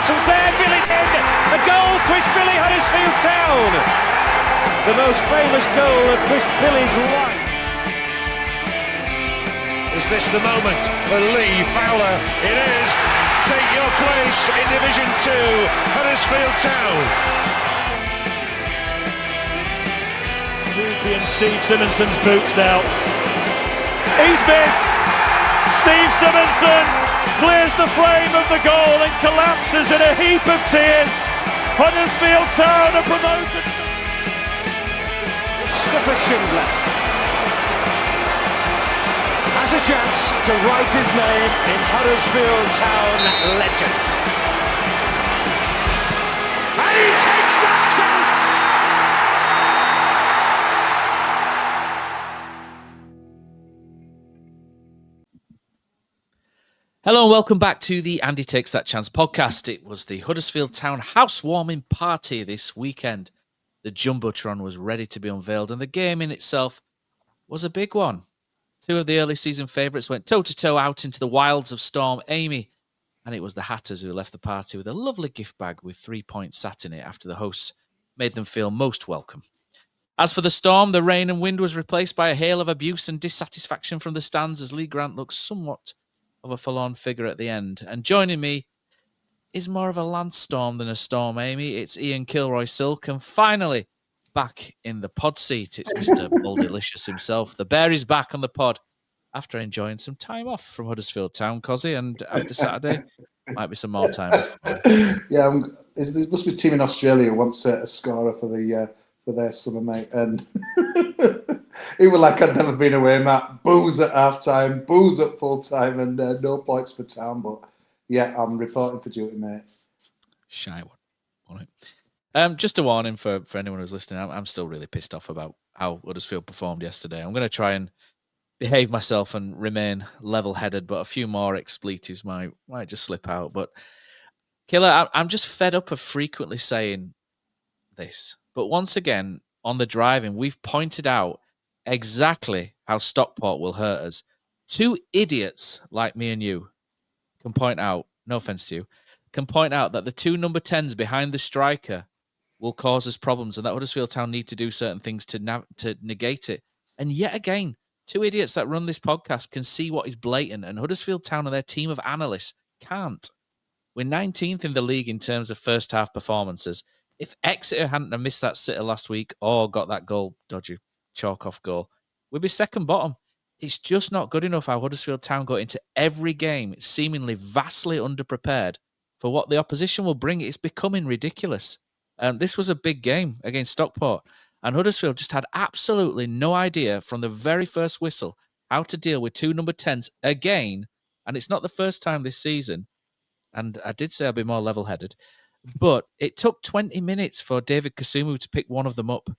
Thompson's there, Billy in. A goal, Chris Billy, Huddersfield Town. The most famous goal of Chris Billy's life. Is this the moment for Lee Fowler? It is. Take your place in Division 2, Huddersfield Town. Ruby and Steve Simonson's boots now. He's missed. Steve Simonson clears the frame of the goal and collapses in a heap of tears. Huddersfield Town are promoted. Mustafa Schindler has a chance to write his name in Huddersfield Town legend. And he takes that chance! Hello and welcome back to the Andy Takes That Chance podcast. It was the Huddersfield Town housewarming party this weekend. The jumbotron was ready to be unveiled and the game in itself was a big one. Two of the early season favourites went toe-to-toe out into the wilds of Storm Amy, and it was the Hatters who left the party with a lovely gift bag with 3 points sat in it after the hosts made them feel most welcome. As for the Storm, the rain and wind was replaced by a hail of abuse and dissatisfaction from the stands as Lee Grant looked somewhat of a forlorn figure at the end. And joining me is more of a Landstorm than a Storm Amy. It's Ian Kilroy Silk, and finally back in the pod seat, it's Mr. Baldelicious himself. The bear is back on the pod after enjoying some time off from Huddersfield Town, Cozzy, and after Saturday, might be some more time off. Yeah, there must be a team in Australia who wants a scorer for their summer, mate. And it was like I'd never been away, Matt. Booze at half-time, booze at full-time, and no points for Town. But yeah, I'm reporting for duty, mate. Shy one. Just a warning for anyone who's listening. I'm still really pissed off about how Huddersfield performed yesterday. I'm going to try and behave myself and remain level-headed, but a few more expletives might just slip out. But Killer, I'm just fed up of frequently saying this. But once again, on the driving, we've pointed out exactly how Stockport will hurt us. Two idiots like me and you can point out, no offence to you, can point out that the two number 10s behind the striker will cause us problems and that Huddersfield Town need to do certain things to negate it. And yet again, two idiots that run this podcast can see what is blatant, and Huddersfield Town and their team of analysts can't. We're 19th in the league in terms of first half performances. If Exeter hadn't have missed that sitter last week or got that goal, dodgy chalk-off goal, we'd be second bottom. It's just not good enough how Huddersfield Town got into every game seemingly vastly underprepared for what the opposition will bring. It's becoming ridiculous. This was a big game against Stockport, and Huddersfield just had absolutely no idea from the very first whistle how to deal with two number 10s again, and it's not the first time this season, and I did say I'd be more level-headed, but it took 20 minutes for David Kasumu to pick one of them up,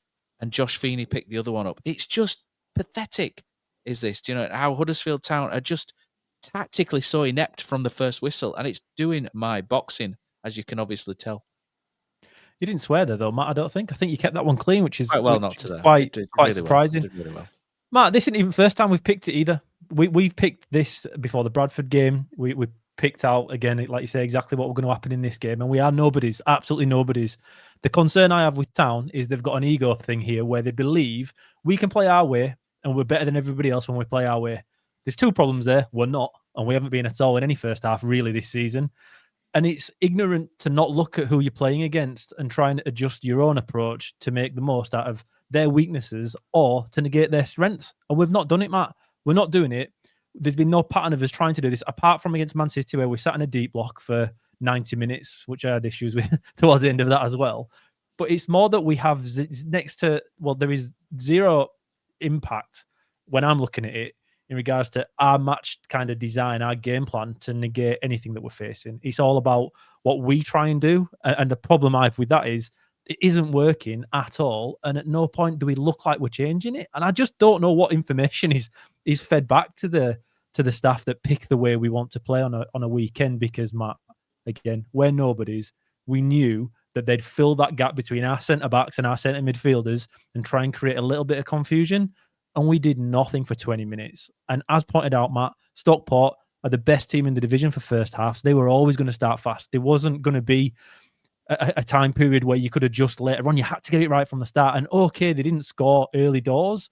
and Josh Feeney picked the other one up. It's just pathetic, is this? Do you know how Huddersfield Town are just tactically so inept from the first whistle, and it's doing my boxing, as you can obviously tell. You didn't swear there, though, Matt, I don't think. I think you kept that one clean, which is quite well, not today. Quite really surprising. Well. Did really well. Matt, this isn't even the first time we've picked it either. We've picked this before the Bradford game. We picked out, again, like you say, exactly what we're going to happen in this game. And we are nobodies, absolutely nobodies. The concern I have with Town is they've got an ego thing here where they believe we can play our way and we're better than everybody else when we play our way. There's two problems there. We're not, and we haven't been at all in any first half, really, this season. And it's ignorant to not look at who you're playing against and try and adjust your own approach to make the most out of their weaknesses or to negate their strengths. And we've not done it, Matt. We're not doing it. There's been no pattern of us trying to do this, apart from against Man City, where we sat in a deep block for 90 minutes, which I had issues with towards the end of that as well. But it's more that we have there is zero impact when I'm looking at it in regards to our match kind of design, our game plan to negate anything that we're facing. It's all about what we try and do. And the problem I have with that is it isn't working at all. And at no point do we look like we're changing it. And I just don't know what information is fed back to the staff that pick the way we want to play on a weekend, because, Matt, again, we're nobodies. We knew that they'd fill that gap between our centre-backs and our centre midfielders and try and create a little bit of confusion. And we did nothing for 20 minutes. And as pointed out, Matt, Stockport are the best team in the division for first halves. They were always going to start fast. There wasn't going to be a time period where you could adjust later on. You had to get it right from the start. And okay, they didn't score early doors,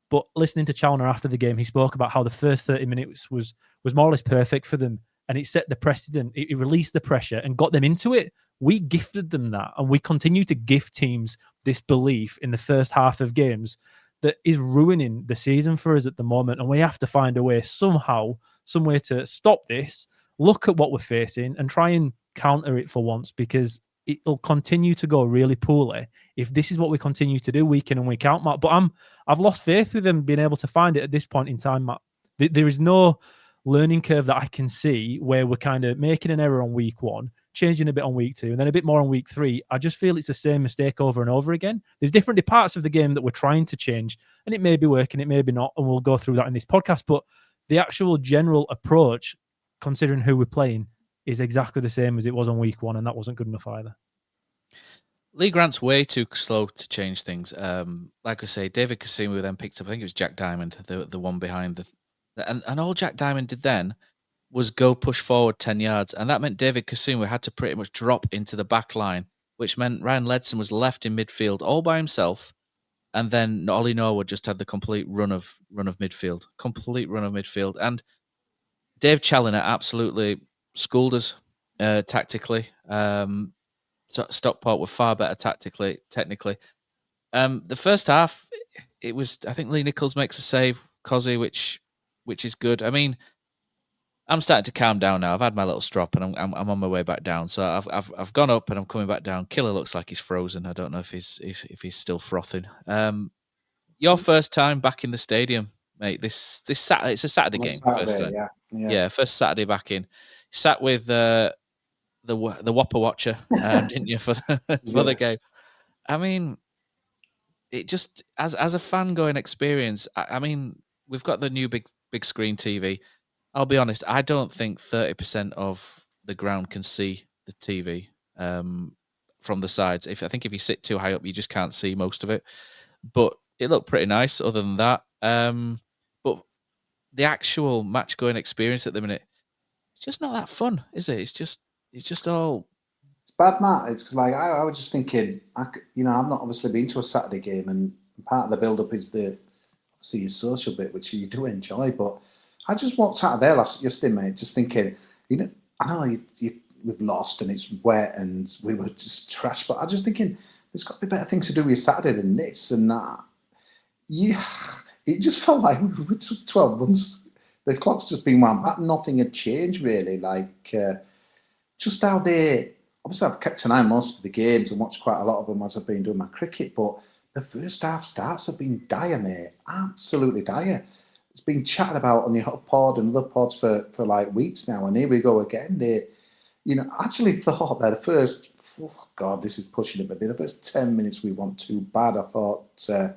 but listening to Chalner after the game, he spoke about how the first 30 minutes was more or less perfect for them. And it set the precedent. It released the pressure and got them into it. We gifted them that. And we continue to gift teams this belief in the first half of games that is ruining the season for us at the moment. And we have to find a way somehow, some way to stop this, look at what we're facing and try and counter it for once, because it'll continue to go really poorly if this is what we continue to do week in and week out, Matt. But I've lost faith with them being able to find it at this point in time, Matt. There is no learning curve that I can see where we're kind of making an error on week 1, changing a bit on week 2, and then a bit more on week 3. I just feel it's the same mistake over and over again. There's different parts of the game that we're trying to change, and it may be working, it may be not, and we'll go through that in this podcast. But the actual general approach, considering who we're playing, is exactly the same as it was on week 1, and that wasn't good enough either. Lee Grant's way too slow to change things. Like I say, David Kasumi then picked up, I think it was Jack Diamond, the one behind and all Jack Diamond did then was go push forward 10 yards, and that meant David Kasumi had to pretty much drop into the back line, which meant Ryan Ledson was left in midfield all by himself, and then Ollie Norwood just had the complete run of midfield, and Dave Challinor absolutely schooled us tactically. Stockport were far better tactically, technically. The first half, it was, I think Lee Nichols makes a save, Cozzy, which is good. I mean, I'm starting to calm down now. I've had my little strop and I'm on my way back down. So I've gone up and I'm coming back down. Killer looks like he's frozen. I don't know if he's still frothing. Your first time back in the stadium, mate. This Saturday, it's a Saturday game. Saturday, yeah, first Saturday back in. Sat with the Whopper Watcher, didn't you, for the game? I mean, it just as a fan going experience. I mean, we've got the new big screen TV. I'll be honest, I don't think 30% of the ground can see the TV from the sides. I think if you sit too high up, you just can't see most of it. But it looked pretty nice. Other than that, but the actual match going experience at the minute, it's just not that fun, is it? It's just all. It's bad, Matt. It's because I was just thinking, I've not obviously been to a Saturday game, and part of the build-up is the social bit, which you do enjoy. But I just walked out of there yesterday, mate, just thinking, I know we've lost and it's wet and we were just trash, but I'm just thinking there's got to be better things to do with Saturday than this and that. Yeah, it just felt like we were just 12 months. The clock's just been wound back. Nothing had changed really. Just how they. Obviously, I've kept an eye on most of the games and watched quite a lot of them as I've been doing my cricket. But the first half starts have been dire, mate. Absolutely dire. It's been chatted about on your pod and other pods for weeks now, and here we go again. They, I actually thought that the first, this is pushing it, but the first 10 minutes we want too bad. I thought, was it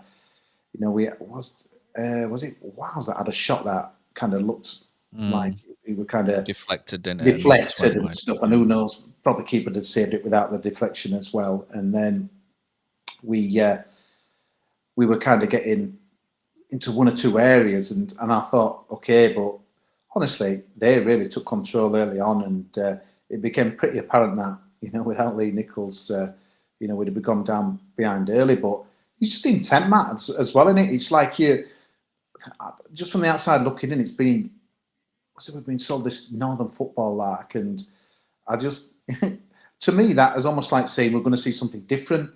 Wowes that had a shot that kind of looked like it was kind of deflected, and stuff, and who knows, probably keeper had saved it without the deflection as well. And then we were kind of getting into one or two areas, and I thought, okay, but honestly, they really took control early on, and it became pretty apparent that without Lee Nichols, we'd have gone down behind early. But he's just intent, Matt, as well, isn't it? It's like you just from the outside looking in, we've been sold this northern football like, and I just to me that is almost like saying we're going to see something different.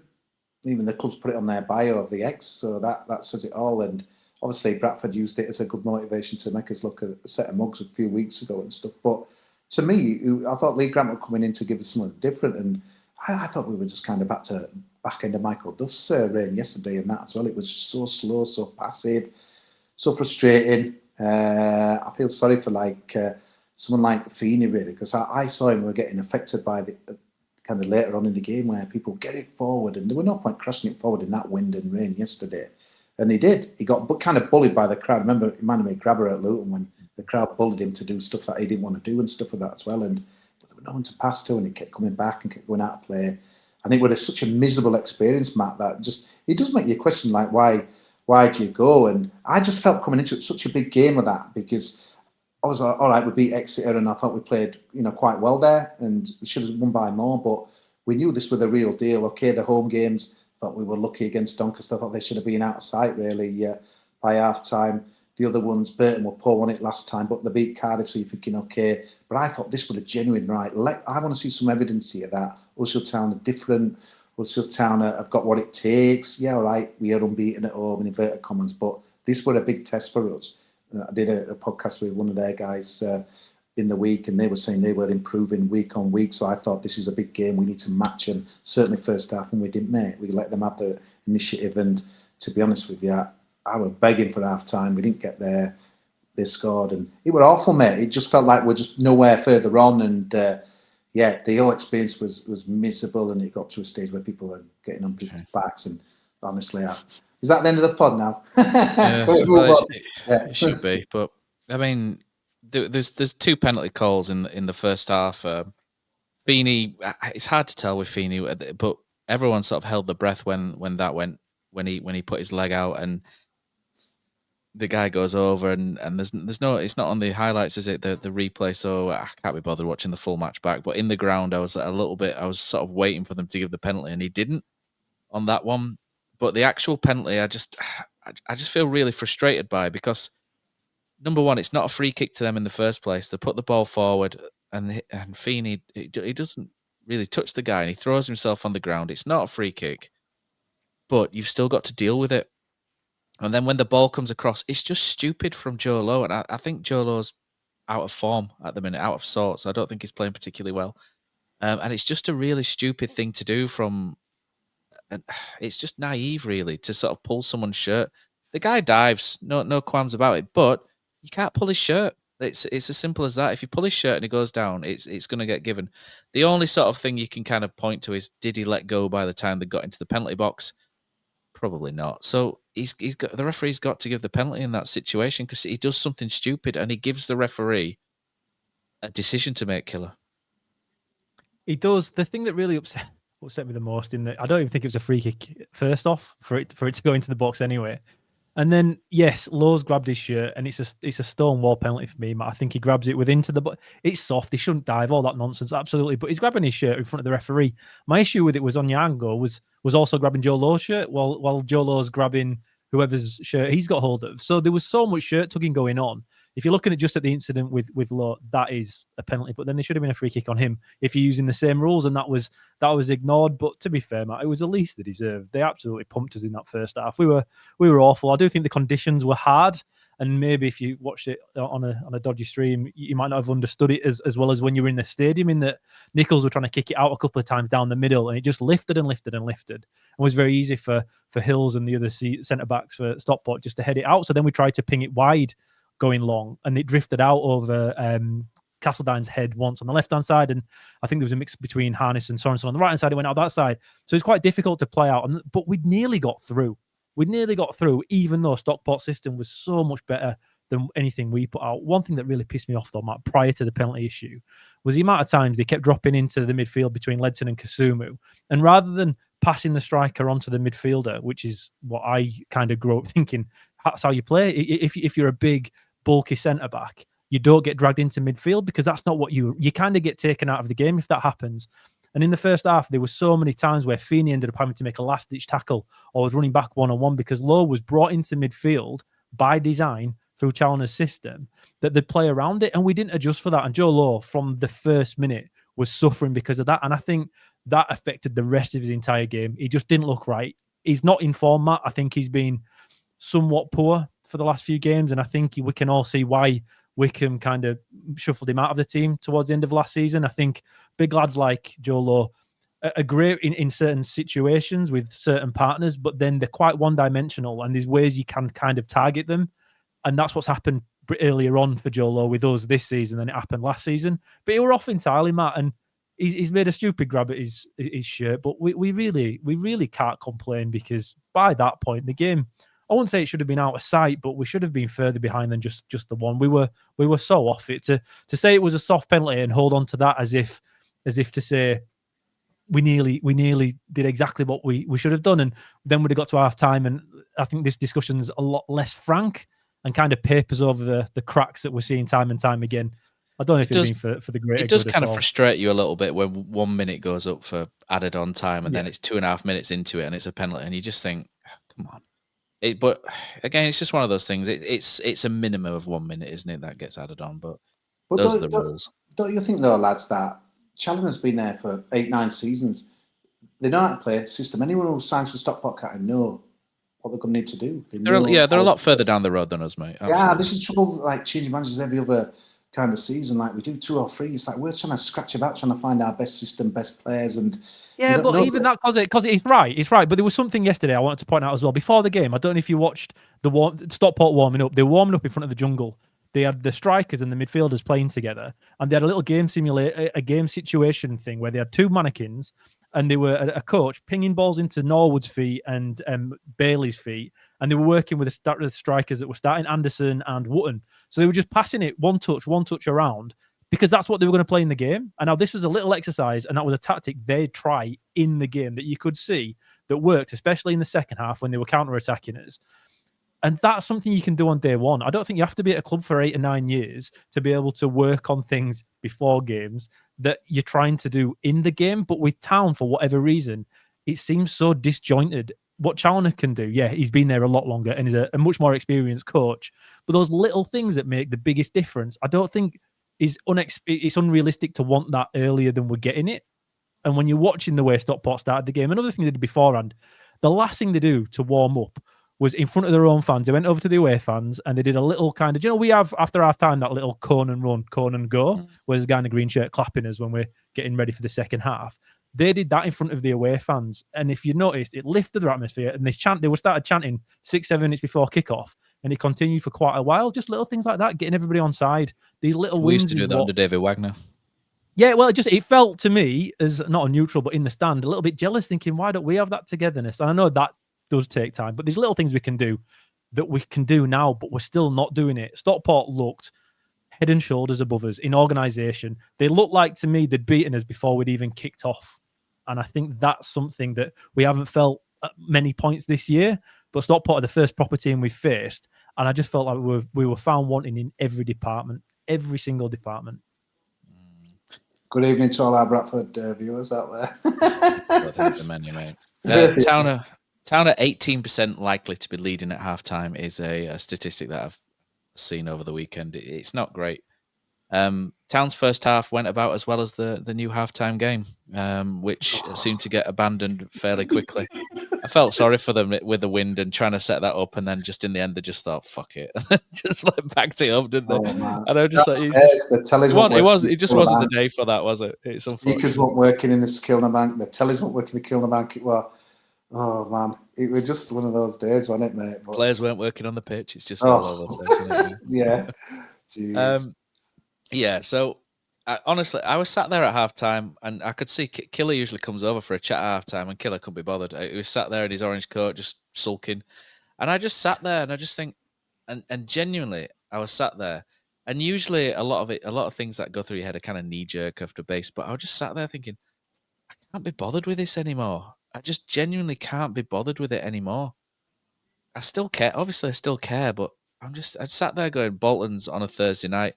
Even the club's put it on their bio of the X, so that says it all. And obviously, Bradford used it as a good motivation to make us look at a set of mugs a few weeks ago and stuff. But to me, I thought Lee Grant were coming in to give us something different, and I thought we were just kind of back into Michael Duff's reign yesterday and that as well. It was so slow, so passive, so frustrating. I feel sorry for someone like Feeney really, because I saw him were getting affected by the kind of later on in the game where people get it forward, and there were no point crashing it forward in that wind and rain yesterday. And he did. He got kind of bullied by the crowd. Remember, it reminded me of Grabber at Luton when the crowd bullied him to do stuff that he didn't want to do and stuff like that as well. But there was no one to pass to, and he kept coming back and kept going out of play. And it was such a miserable experience, Matt, that just it does make you question why do you go? And I just felt coming into it such a big game of that, because I was all right. We beat Exeter, and I thought we played, quite well there, and we should have won by more. But we knew this was the real deal. Okay, the home games, thought we were lucky against Doncaster. I thought they should have been out of sight really by half time. The other ones, Burton were poor on it last time, but they beat Cardiff, so you're thinking okay. But I thought this was a genuine right. I want to see some evidence here that Huddersfield Town are different. Huddersfield Town have got what it takes. Yeah, all right, we are unbeaten at home in inverted commas, but this was a big test for us. I did a podcast with one of their guys in the week, and they were saying they were improving week on week. So I thought this is a big game. We need to match them. Certainly first half, and we didn't, mate. We let them have the initiative. And to be honest with you, I was begging for half time. We didn't get there. They scored, and it was awful, mate. It just felt like we're just nowhere further on. And the whole experience was miserable, and it got to a stage where people are getting on people's backs. And honestly, is that the end of the pod now? It should be, but I mean, there's two penalty calls in the first half. Feeney, it's hard to tell with Feeney, but everyone sort of held their breath when he put his leg out and the guy goes over and there's no, it's not on the highlights, is it? The replay, so I can't be bothered watching the full match back. But in the ground, I was sort of waiting for them to give the penalty, and he didn't on that one. But the actual penalty, I just feel really frustrated by, because number one, it's not a free kick to them in the first place. They put the ball forward, and Feeney, he doesn't really touch the guy, and he throws himself on the ground. It's not a free kick, but you've still got to deal with it. And then when the ball comes across, it's just stupid from Joe Lowe, and I think Joe Lowe's out of form at the minute, out of sorts. I don't think he's playing particularly well, and it's just a really stupid thing to do from. And it's just naive, really, to sort of pull someone's shirt. The guy dives, no qualms about it, but you can't pull his shirt. It's as simple as that. If you pull his shirt and he goes down, it's going to get given. The only sort of thing you can kind of point to is, did he let go by the time they got into the penalty box? Probably not. So the referee's got to give the penalty in that situation, because he does something stupid and he gives the referee a decision to make, Killer. He does. The thing that really upset me the most, in that I don't even think it was a free kick first off for it to go into the box anyway. And then yes, Lowe's grabbed his shirt, and it's a stonewall penalty for me. I think he grabs it into the box. It's soft. He shouldn't dive. All that nonsense, absolutely. But he's grabbing his shirt in front of the referee. My issue with it was Onyango was also grabbing Joe Lowe's shirt while Joe Lowe's grabbing whoever's shirt he's got hold of. So there was so much shirt tugging going on. If you're looking at just at the incident with Lowe, that is a penalty. But then there should have been a free kick on him if you're using the same rules, and that was ignored. But to be fair, Matt, it was the least they deserved. They absolutely pumped us in that first half. We were awful. I do think the conditions were hard, and maybe if you watched it on a dodgy stream, you might not have understood it as well as when you were in the stadium. In that Nichols were trying to kick it out a couple of times down the middle, and it just lifted and lifted and lifted. It was very easy for Hills and the other centre backs for Stockport just to head it out. So then we tried to ping it wide, going long, and it drifted out over Castledine's head once on the left-hand side, and I think there was a mix between Harness and Sorensen on the right-hand side. It went out that side, so it's quite difficult to play out. But we'd nearly got through. Even though Stockport's system was so much better than anything we put out. One thing that really pissed me off, though, Matt, prior to the penalty issue, was the amount of times they kept dropping into the midfield between Ledson and Kasumu, and rather than passing the striker onto the midfielder, which is what I kind of grew up thinking, that's how you play. If you're a big, bulky centre-back, you don't get dragged into midfield, because that's not what you kind of get taken out of the game if that happens. And in the first half, there were so many times where Feeney ended up having to make a last-ditch tackle or was running back one-on-one, because Lowe was brought into midfield by design through Challoner's system, that they'd play around it, and we didn't adjust for that. And Joe Lowe, from the first minute, was suffering because of that. And I think that affected the rest of his entire game. He just didn't look right. He's not in form, Matt. I think he's been somewhat poor for the last few games, and I think we can all see why Wickham kind of shuffled him out of the team towards the end of last season. I think big lads like Joe Lowe are great in certain situations with certain partners, but then they're quite one-dimensional, and there's ways you can kind of target them, and that's what's happened earlier on for Joe Lowe with us this season than it happened last season. But he were off entirely, Matt, and he's made a stupid grab at his shirt, but we really can't complain, because by that point the game, I wouldn't say it should have been out of sight, but we should have been further behind than just the one. We were so off it. To say it was a soft penalty and hold on to that as if to say we nearly did exactly what we should have done, and then we'd have got to half time, and I think this discussion's a lot less frank and kind of papers over the cracks that we're seeing time and time again. I don't know if it's been for the greater It does good kind at of all. frustrate you a little bit when 1 minute goes up for added on time and then it's 2.5 minutes into it and it's a penalty and you just think, oh, come on. But again, it's just one of those things. It's a minimum of 1 minute, isn't it, that gets added on? But those are the rules. Don't you think, though, lads, that Challoner's been there for 8-9 seasons? They know how to play a system. Anyone who signs for Stockport can't know what they're going to need to do. They're a lot further down the road than us, mate. Absolutely. Yeah, this is trouble, like changing managers every other kind of season. Like we do 2 or 3. It's like we're trying to scratch about, trying to find our best system, best players, and but even that, because it's right. But there was something yesterday I wanted to point out as well. Before the game, I don't know if you watched Stockport warming up. They were warming up in front of the jungle. They had the strikers and the midfielders playing together, and they had a little game simulator, a game situation thing where they had 2 mannequins, and they were a coach pinging balls into Norwood's feet and Bailey's feet, and they were working with the strikers that were starting Anderson and Wootton. So they were just passing it one touch around, because that's what they were going to play in the game. And now this was a little exercise, and that was a tactic they'd try in the game that you could see that worked, especially in the second half when they were counter-attacking us. And that's something you can do on day one. I don't think you have to be at a club for 8 or 9 years to be able to work on things before games that you're trying to do in the game. But with Town, for whatever reason, it seems so disjointed. What Challoner can do, he's been there a lot longer and is a much more experienced coach. But those little things that make the biggest difference, I don't think it's unrealistic to want that earlier than we're getting it. And when you're watching the way Stockport started the game, another thing they did beforehand, the last thing they do to warm up was in front of their own fans. They went over to the away fans and they did a little kind of, we have after half time that little cone and run, cone and go, where there's a guy in a green shirt clapping us when we're getting ready for the second half. They did that in front of the away fans. And if you noticed, it lifted their atmosphere and they started chanting 6-7 minutes before kickoff. And it continued for quite a while. Just little things like that, getting everybody on side. These little wins. We used to do that under David Wagner. Yeah, well, it felt to me as not a neutral, but in the stand, a little bit jealous, thinking, why don't we have that togetherness? And I know that does take time, but there's little things we can do that we can do now, but we're still not doing it. Stockport looked head and shoulders above us in organisation. They looked like, to me, they'd beaten us before we'd even kicked off. And I think that's something that we haven't felt at many points this year, but Stockport are the first proper team we've faced. And I just felt like we were found wanting in every department, every single department. Good evening to all our Bradford viewers out there. The menu, mate. Town at 18% likely to be leading at halftime is a statistic that I've seen over the weekend. It's not great. Town's first half went about as well as the new halftime game, which seemed to get abandoned fairly quickly. I felt sorry for them with the wind and trying to set that up, and then just in the end they just thought, "Fuck it," just backed it up, didn't they? Man. And I was just the it just wasn't the day for that, was it? It's speakers weren't working in the Kilnabank. The tellies weren't working in the Kilnabank. It was, oh man, it was just one of those days, wasn't it, mate? But players weren't working on the pitch. It's just all over the place, wasn't it? Yeah. Jeez. Yeah, so honestly, I was sat there at halftime and I could see Killer usually comes over for a chat at halftime and Killer couldn't be bothered. He was sat there in his orange coat, just sulking. And I just sat there and I just think, and genuinely, I was sat there. And usually a lot of things that go through your head are kind of knee-jerk after base, but I was just sat there thinking, I can't be bothered with this anymore. I just genuinely can't be bothered with it anymore. I still care. Obviously, I still care, but I sat there going, Bolton's on a Thursday night.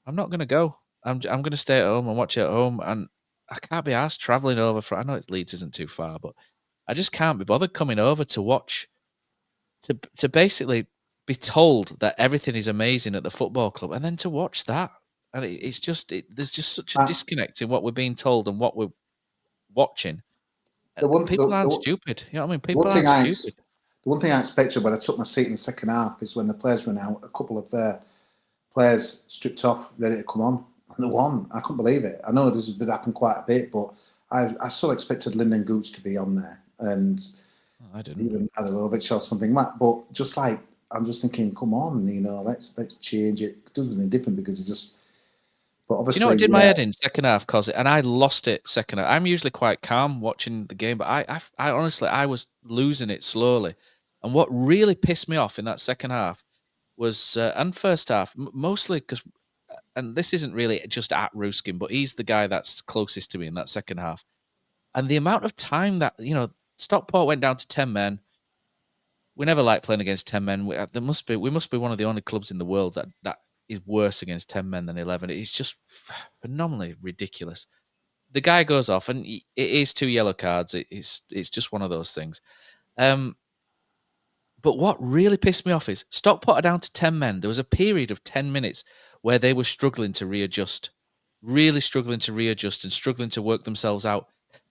I'm not going to go. I'm going to stay at home and watch it at home. And I can't be asked travelling over I know Leeds isn't too far, but I just can't be bothered coming over to watch, to basically be told that everything is amazing at the football club and then to watch that. And there's just such a disconnect in what we're being told and what we're watching. People aren't stupid. You know what I mean? People aren't stupid. The one thing I expected when I took my seat in the second half is when the players ran out, a couple of their players stripped off, ready to come on. And they won. I couldn't believe it. I know this has happened quite a bit, but I so expected Lyndon Gooch to be on there. And I didn't. Even Adalovich or something. But just like, I'm just thinking, come on, let's change it. It does something different because it just... But obviously, it did my head in second half, and I lost it second half. I'm usually quite calm watching the game, but I honestly, I was losing it slowly. And what really pissed me off in that second half was, and first half, mostly because, and this isn't really just at Ruskin, but he's the guy that's closest to me in that second half. And the amount of time that, Stockport went down to 10 men. we never like playing against 10 men. We must be one of the only clubs in the world that is worse against 10 men than 11. It's just phenomenally ridiculous. The guy goes off, and it is 2 yellow cards. It's just one of those things. But what really pissed me off is Stockport are down to 10 men. There was a period of 10 minutes where they were struggling to readjust, really struggling to readjust and struggling to work themselves out.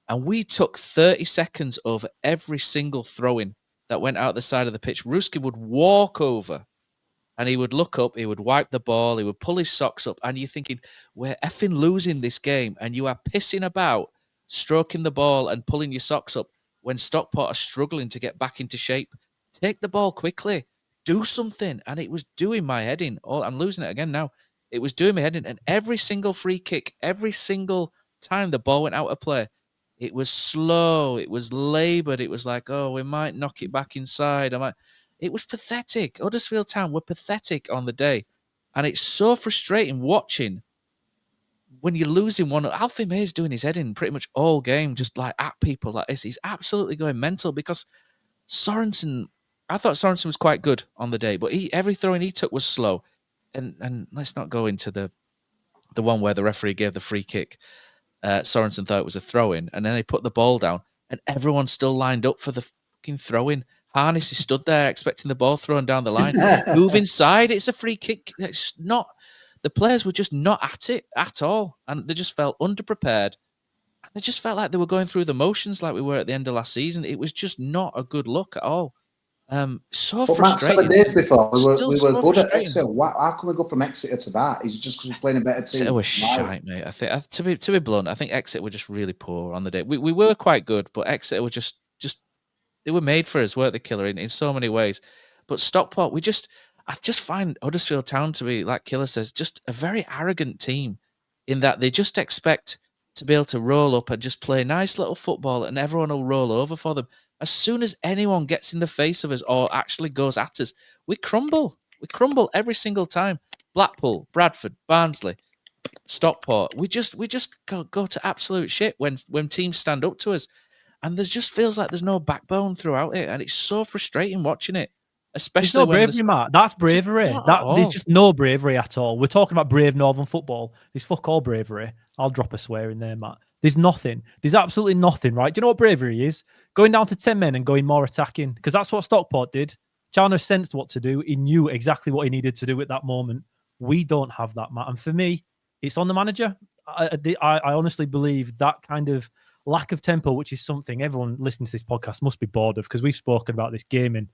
And we took 30 seconds over every single throw-in that went out the side of the pitch. Ruski would walk over and he would look up, he would wipe the ball, he would pull his socks up, and you're thinking, we're effing losing this game, and you are pissing about, stroking the ball and pulling your socks up when Stockport are struggling to get back into shape. Take the ball quickly. Do something. And it was doing my head in. Oh, I'm losing it again now. It was doing my head in. And every single free kick, every single time the ball went out of play, it was slow. It was laboured. It was like, oh, we might knock it back inside. It was pathetic. Huddersfield Town were pathetic on the day. And it's so frustrating watching when you're losing one. Alfie May's doing his head in pretty much all game, just like at people like this. He's absolutely going mental because Sorensen, I thought Sorensen was quite good on the day, but every throw-in he took was slow. And let's not go into the one where the referee gave the free kick. Sorensen thought it was a throw-in, and then they put the ball down, and everyone still lined up for the fucking throw-in. Harness is stood there expecting the ball thrown down the line. Move inside, it's a free kick. It's not. The players were just not at it at all, and they just felt underprepared. They just felt like they were going through the motions like we were at the end of last season. It was just not a good look at all. So but frustrating. Matt, 7 days before, we were good at Exeter. How can we go from Exeter to that? Is it just because we're playing a better team? Exeter was shite, mate. I think to be blunt, I think Exeter were just really poor on the day. We were quite good, but Exeter were just they were made for us, weren't they, Killer, in so many ways. But Stockport, I just find Huddersfield Town to be, like Killer says, just a very arrogant team in that they just expect to be able to roll up and just play nice little football and everyone will roll over for them. As soon as anyone gets in the face of us or actually goes at us, we crumble. We crumble every single time. Blackpool, Bradford, Barnsley, Stockport. We just go to absolute shit when teams stand up to us. And there just feels like there's no backbone throughout it. And it's so frustrating watching it. Especially there's no bravery, Matt. That's bravery. There's just no bravery at all. We're talking about brave Northern football. There's fuck all bravery. I'll drop a swear in there, Matt. There's nothing. There's absolutely nothing, right? Do you know what bravery is? Going down to 10 men and going more attacking. Because that's what Stockport did. Chalmers sensed what to do. He knew exactly what he needed to do at that moment. We don't have that, Matt. And for me, it's on the manager. I honestly believe that kind of lack of tempo, which is something everyone listening to this podcast must be bored of, because we've spoken about this game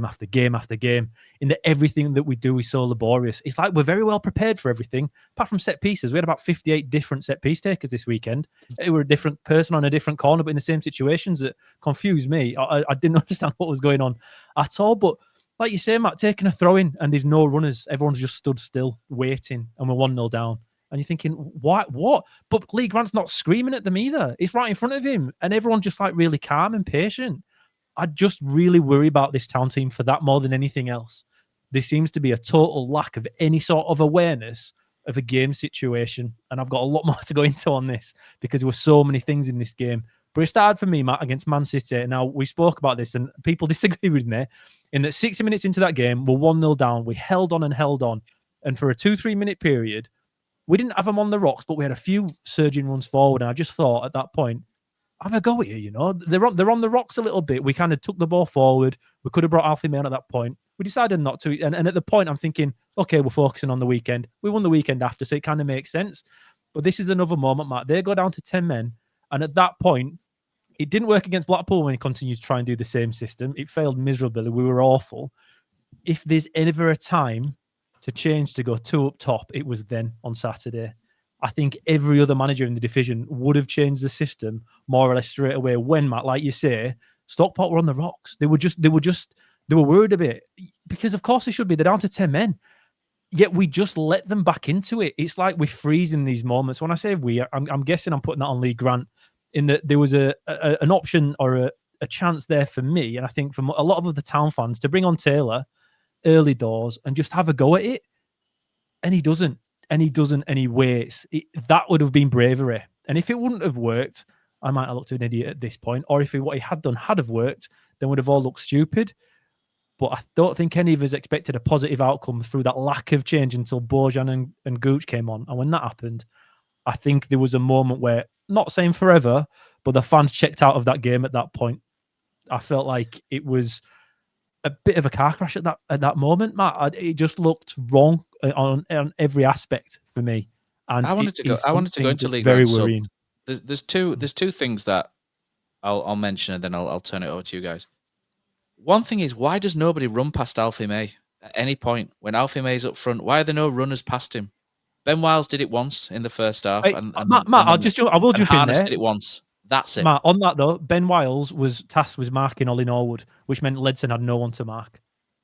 after game after game, in that everything that we do is so laborious. It's like we're very well prepared for everything, apart from set pieces. We had about 58 different set piece takers this weekend. They were a different person on a different corner, but in the same situations that confused me. I didn't understand what was going on at all. But like you say, Matt, taking a throw in and there's no runners, everyone's just stood still, waiting, and we're 1-0 down. And you're thinking, what? But Lee Grant's not screaming at them either. It's right in front of him. And everyone's just like really calm and patient. I just really worry about this Town team for that more than anything else. There seems to be a total lack of any sort of awareness of a game situation. And I've got a lot more to go into on this because there were so many things in this game. But it started for me, Matt, against Man City. Now, we spoke about this and people disagree with me in that 60 minutes into that game, we're 1-0 down. We held on. And for a 2-3 minute period, we didn't have them on the rocks, but we had a few surging runs forward. And I just thought at that point, have a go here, you know. They're on the rocks a little bit. We kind of took the ball forward. We could have brought Alfie May on at that point. We decided not to. And at the point, I'm thinking, okay, we're focusing on the weekend. We won the weekend after, so it kind of makes sense. But this is another moment, Matt. They go down to 10 men. And at that point, it didn't work against Blackpool when he continued to try and do the same system. It failed miserably. We were awful. If there's ever a time to change to go 2 up top, it was then on Saturday. I think every other manager in the division would have changed the system more or less straight away when, Matt, like you say, Stockport were on the rocks. They were worried a bit because of course they should be. They're down to 10 men. Yet we just let them back into it. It's like we freeze in these moments. When I say we, I'm guessing I'm putting that on Lee Grant in that there was an option or a chance there for me. And I think from a lot of the Town fans to bring on Taylor early doors and just have a go at it. And he doesn't, and he waits. That would have been bravery. And if it wouldn't have worked, I might have looked an idiot at this point. Or if what he had done had have worked, then would have all looked stupid. But I don't think any of us expected a positive outcome through that lack of change until Bojan and Gooch came on. And when that happened, I think there was a moment where, not saying forever, but the fans checked out of that game at that point. I felt like it was a bit of a car crash at that moment, Matt. It just looked wrong on every aspect for me. And I wanted to go into league very round worrying. subs. There's two things that I'll mention, and then I'll turn it over to you guys. One thing is, why does nobody run past Alfie May at any point when Alfie May's up front? Why are there no runners past him? Ben Wiles did it once in the first half, and Matt, I will jump in there. Did it once. That's it. Matt, on that though, Ben Wiles was tasked with marking Ollie Norwood, which meant Ledson had no one to mark.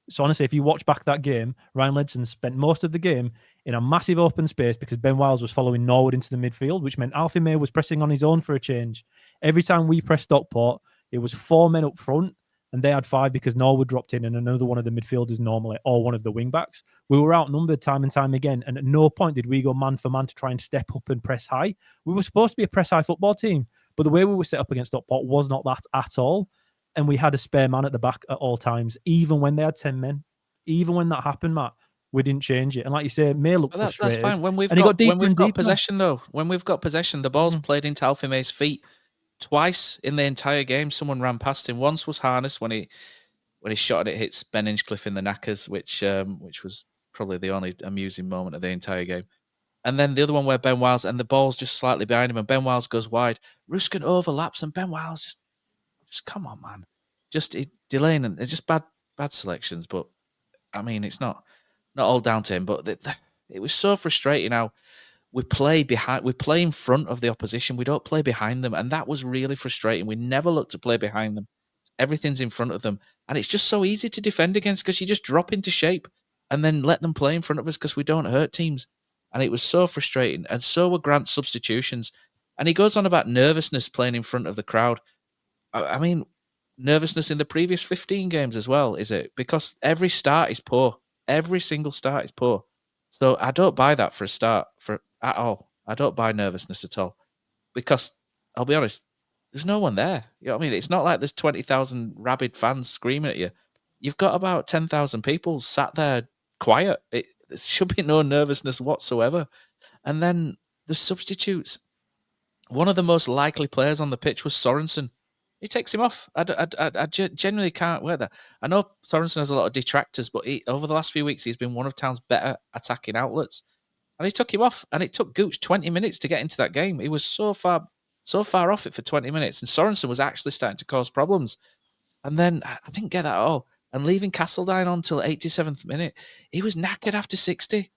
So honestly, if you watch back that game, Ryan Ledson spent most of the game in a massive open space because Ben Wiles was following Norwood into the midfield, which meant Alfie May was pressing on his own for a change. Every time we pressed Stockport, it was 4 men up front, and they had 5 because Norwood dropped in and another one of the midfielders normally, or one of the wing backs. We were outnumbered time and time again, and at no point did we go man for man to try and step up and press high. We were supposed to be a press high football team, but the way we were set up against Stockport was not that at all. And we had a spare man at the back at all times, even when they had 10 men. Even when that happened, Matt, we didn't change it. And like you say, May looked frustrated. That's fine. When we've got possession, though, when we've got possession, the ball's played into Alfie May's feet. Twice in the entire game, someone ran past him. Once was Harness when he shot and it hits Ben Inchcliffe in the knackers, which was probably the only amusing moment of the entire game. And then the other one where Ben Wiles, and the ball's just slightly behind him, and Ben Wiles goes wide. Ruskin overlaps, and Ben Wiles just come on, man. Just delaying, and just bad selections. But I mean, it's not all down to him. But it was so frustrating how we play in front of the opposition. We don't play behind them, and that was really frustrating. We never look to play behind them. Everything's in front of them, and it's just so easy to defend against because you just drop into shape and then let them play in front of us because we don't hurt teams. And it was so frustrating. And so were Grant's substitutions. And he goes on about nervousness playing in front of the crowd. I mean, nervousness in the previous 15 games as well, is it? Because every start is poor. Every single start is poor. So I don't buy that for a start at all. I don't buy nervousness at all. Because, I'll be honest, there's no one there. You know what I mean? It's not like there's 20,000 rabid fans screaming at you. You've got about 10,000 people sat there quiet. There should be no nervousness whatsoever. And then the substitutes. One of the most likely players on the pitch was Sorensen. He takes him off. I genuinely can't wear that. I know Sorensen has a lot of detractors, but over the last few weeks, he's been one of Town's better attacking outlets. And he took him off, and it took Gooch 20 minutes to get into that game. He was so far off it for 20 minutes, and Sorensen was actually starting to cause problems. And then I didn't get that at all. And leaving Castledine on till 87th minute, he was knackered after 60.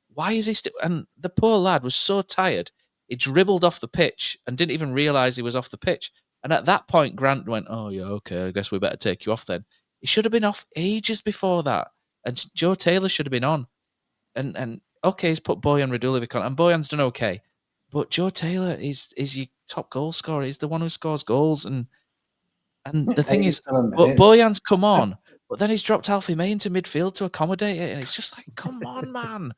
Why is he still? And the poor lad was so tired, he dribbled off the pitch and didn't even realise he was off the pitch. And at that point, Grant went, "Oh, yeah, okay, I guess we better take you off then." He should have been off ages before that. And Joe Taylor should have been on. And okay, he's put Bojan Radulovic on, and Bojan's done okay. But Joe Taylor is your top goal scorer. He's the one who scores goals. And the thing is, Bojan's come on, but then he's dropped Alfie May into midfield to accommodate it. And it's just like, come on, man.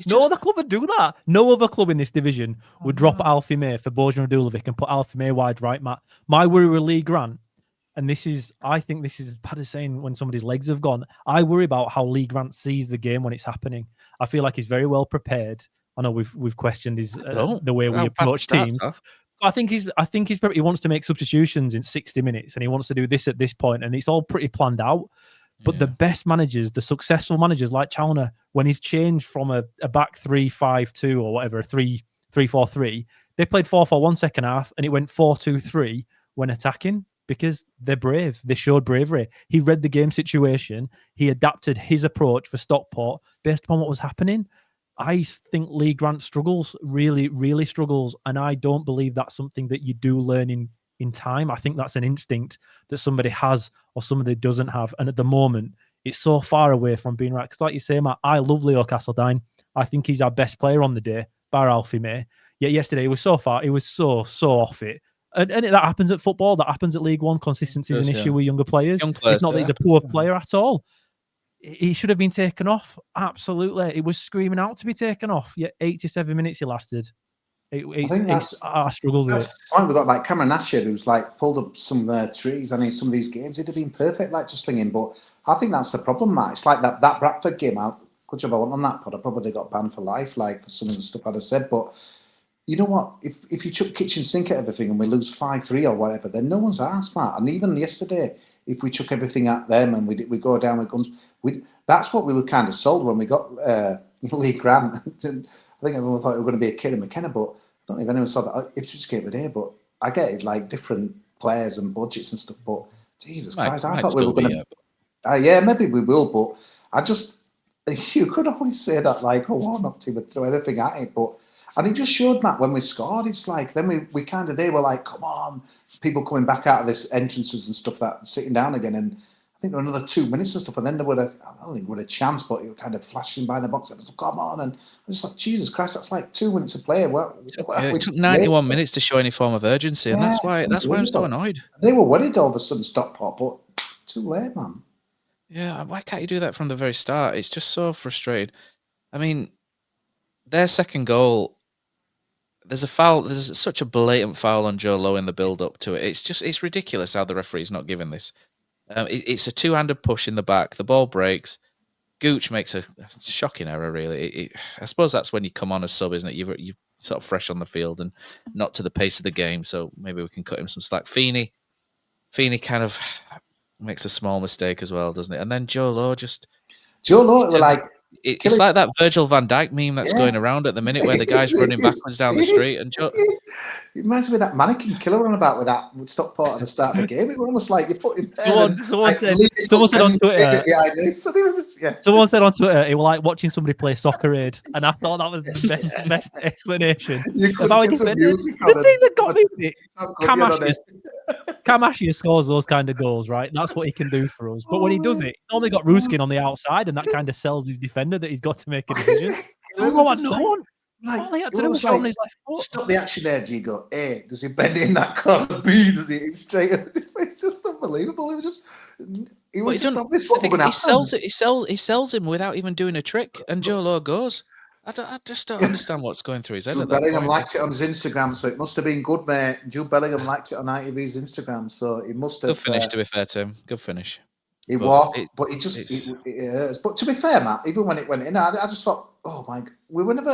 No other club would do that. No other club in this division would drop Alfie May for Bojan Radulovic and put Alfie May wide right, Matt. My worry with Lee Grant, and I think this is as bad as saying when somebody's legs have gone. I worry about how Lee Grant sees the game when it's happening. I feel like he's very well prepared. I know we've questioned his the way we approach teams. I think he wants to make substitutions in 60 minutes, and he wants to do this at this point, and it's all pretty planned out. But the best managers, the successful managers like Chowner, when he's changed from a back 3-5-2 or whatever, 3-4-3, they played 4-4-1 second half, and it went 4-2-3 when attacking because they're brave. They showed bravery. He read the game situation. He adapted his approach for Stockport based upon what was happening. I think Lee Grant struggles, really, really struggles, and I don't believe that's something that you do learn in time. I think that's an instinct that somebody has or somebody doesn't have. And at the moment, it's so far away from being right. Because like you say, Matt, I love Leo Castledine. I think he's our best player on the day, bar Alfie May. Yet yesterday, he was so off it. And that happens at football. That happens at League One. Consistency is an issue with younger players. It's not that he's a poor player at all. He should have been taken off. Absolutely. It was screaming out to be taken off. Yet 87 minutes he lasted. I struggle with it. That's the point. We've got like Cameron Asher, who's like pulled up some trees, and in some of these games he'd have been perfect, like just slinging. But I think that's the problem, Matt. It's like that Bradford game. Good job I went on that pod. I probably got banned for life, like for some of the stuff I'd have said. But you know what? If you chuck kitchen sink at everything and we lose 5-3 or whatever, then no one's asked, Matt. And even yesterday, if we chuck everything at them and we go down with guns, that's what we were kind of sold when we got Lee Grant. I think everyone thought it was going to be a Kieran McKenna, but I don't know if anyone saw that Ipswich game today. But I get it, like different players and budgets and stuff. But Jesus Christ, I thought we were going to. Yeah, maybe we will, but I just you could always say that like a Warnock team would throw everything at it, and it just showed, Matt, when we scored. It's like then we kind of were like, come on, people coming back out of this entrances and stuff, that sitting down again, and I think there were another 2 minutes and stuff, and then I don't think we had a chance, but it was kind of flashing by the box. I was, come on, and I was like, Jesus Christ, that's like 2 minutes of play. It took 91 minutes to show any form of urgency, and that's why I'm so annoyed. They were worried all of a sudden, Stockport, but too late, man. Yeah, why can't you do that from the very start? It's just so frustrating. I mean, their second goal, there's a foul. There's such a blatant foul on Joe Lowe in the build-up to it. It's ridiculous how the referee's not giving this. It's a two-handed push in the back. The ball breaks. Gooch makes a shocking error, really. I suppose that's when you come on as sub, isn't it? You're sort of fresh on the field and not to the pace of the game, so maybe we can cut him some slack. Feeney kind of makes a small mistake as well, doesn't it? And then Joe Lowe it's like that Virgil van Dijk meme that's going around at the minute where the guy's running backwards down the street. And Joe... It reminds me of that mannequin killer on about with Stockport at the start of the game. It was almost like you put him there. Someone said on Twitter, someone said on Twitter, it was like watching somebody play Soccer Aid, and I thought that was the best explanation of how he defended. The thing that got me with it, Cam Ashier scores those kind of goals, right? That's what he can do for us. But when he does it, he's only got Ruskin on the outside, and that kind of sells his defender that he's got to make a decision. All he had to do was show on his left foot. Stop the action there, Gigo. A, does he bend in that corner? B, does he straight? It's just unbelievable. He sells him without even doing a trick, and Joe Lowe goes. I just don't understand what's going through his head. Jude Bellingham liked it on his Instagram, so it must have been good, mate. Jude Bellingham liked it on ITV's Instagram, so he must have. Good finish, to be fair to him. Good finish. It hurts. But to be fair, Matt, even when it went in, I just thought, oh my God,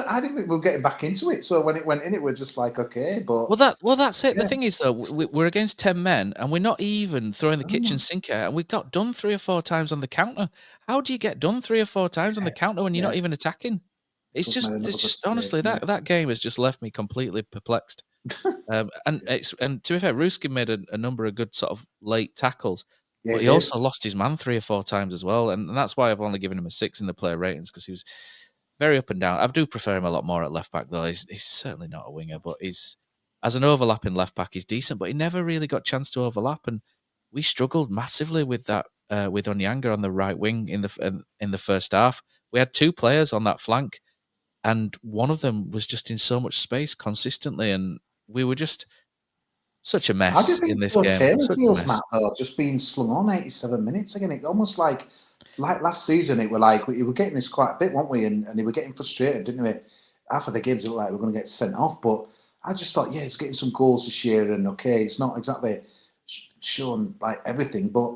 I didn't think we were getting back into it. So when it went in, it was just like, okay, but that's it. Yeah. The thing is, though, we're against 10 men, and we're not even throwing the kitchen sink out, and we got done 3 or 4 times on the counter. How do you get done 3 or 4 times on the counter when you're not even attacking? It's just honestly that game has just left me completely perplexed. And to be fair, Ruskin made a number of good sort of late tackles. But he also lost his man 3 or 4 times as well. And that's why I've only given him a 6 in the player ratings, because he was very up and down. I do prefer him a lot more at left back, though. He's certainly not a winger, but as an overlapping left back, he's decent, but he never really got a chance to overlap. And we struggled massively with that, with Onyanga on the right wing in the first half. We had 2 players on that flank, and one of them was just in so much space consistently. And we were just such a mess in this game. Taylor feels, Matt, though, just being slung on 87 minutes again. It almost like last season, it were like we were getting this quite a bit, weren't we? And they were getting frustrated, didn't we? After the games, it looked like we were going to get sent off. But I just thought, he's getting some goals this year, and okay, it's not exactly shown like everything, but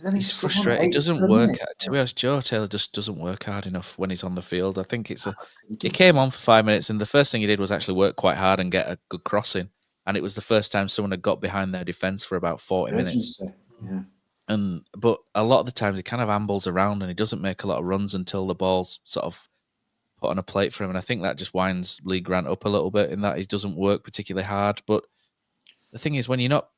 then he's frustrated. It doesn't work. To be honest, Joe Taylor just doesn't work hard enough when he's on the field. I think he came on for 5 minutes, and the first thing he did was actually work quite hard and get a good crossing. And it was the first time someone had got behind their defence for about 40 minutes. Yeah. But a lot of the times he kind of ambles around and he doesn't make a lot of runs until the ball's sort of put on a plate for him. And I think that just winds Lee Grant up a little bit in that he doesn't work particularly hard. But the thing is, when you're not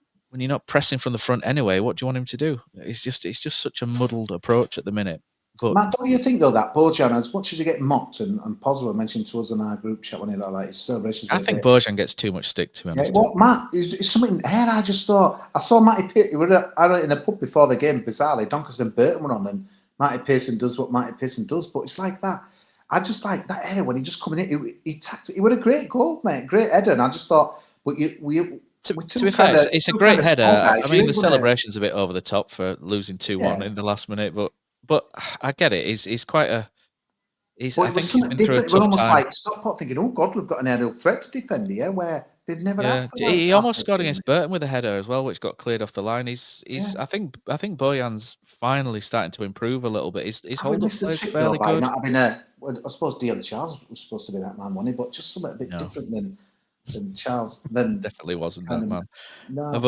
pressing from the front anyway, what do you want him to do? It's just such a muddled approach at the minute. But Matt, don't you think though that Bojan, as much as you get mocked, and Pozzo mentioned to us in our group chat when he like his celebrations. I think Bojan gets too much stick, to be honest. Yeah, Matt, is something here. I just thought I saw Matty Pearson. We were in a pub before the game. Bizarrely, Doncaster and Burton were on, and Matty Pearson does what Matty Pearson does. But it's like that. I just like that area when he just coming in. He tacked it. He was a great goal, mate. Great header. And I just thought, but to be fair, it's a great header. I mean, the celebration's a bit over the top for losing 2-1 in the last minute, but I get it. He's But I it was think he's something been through a different. We're tough almost time. like Stockport thinking, "Oh God, we've got an aerial threat to defend here," where they've never Yeah, had. For like he half almost the scored game. against Burton with a header as well, which got cleared off the line. He's Yeah. I think Bojan's finally starting to improve a little bit. His We hold up missed the play is trick though fairly by good. not having a. Well, I suppose Dion Charles was supposed to be that man, wasn't he? But just something a bit No. different than Charles. Then Definitely wasn't kind that of- man. No,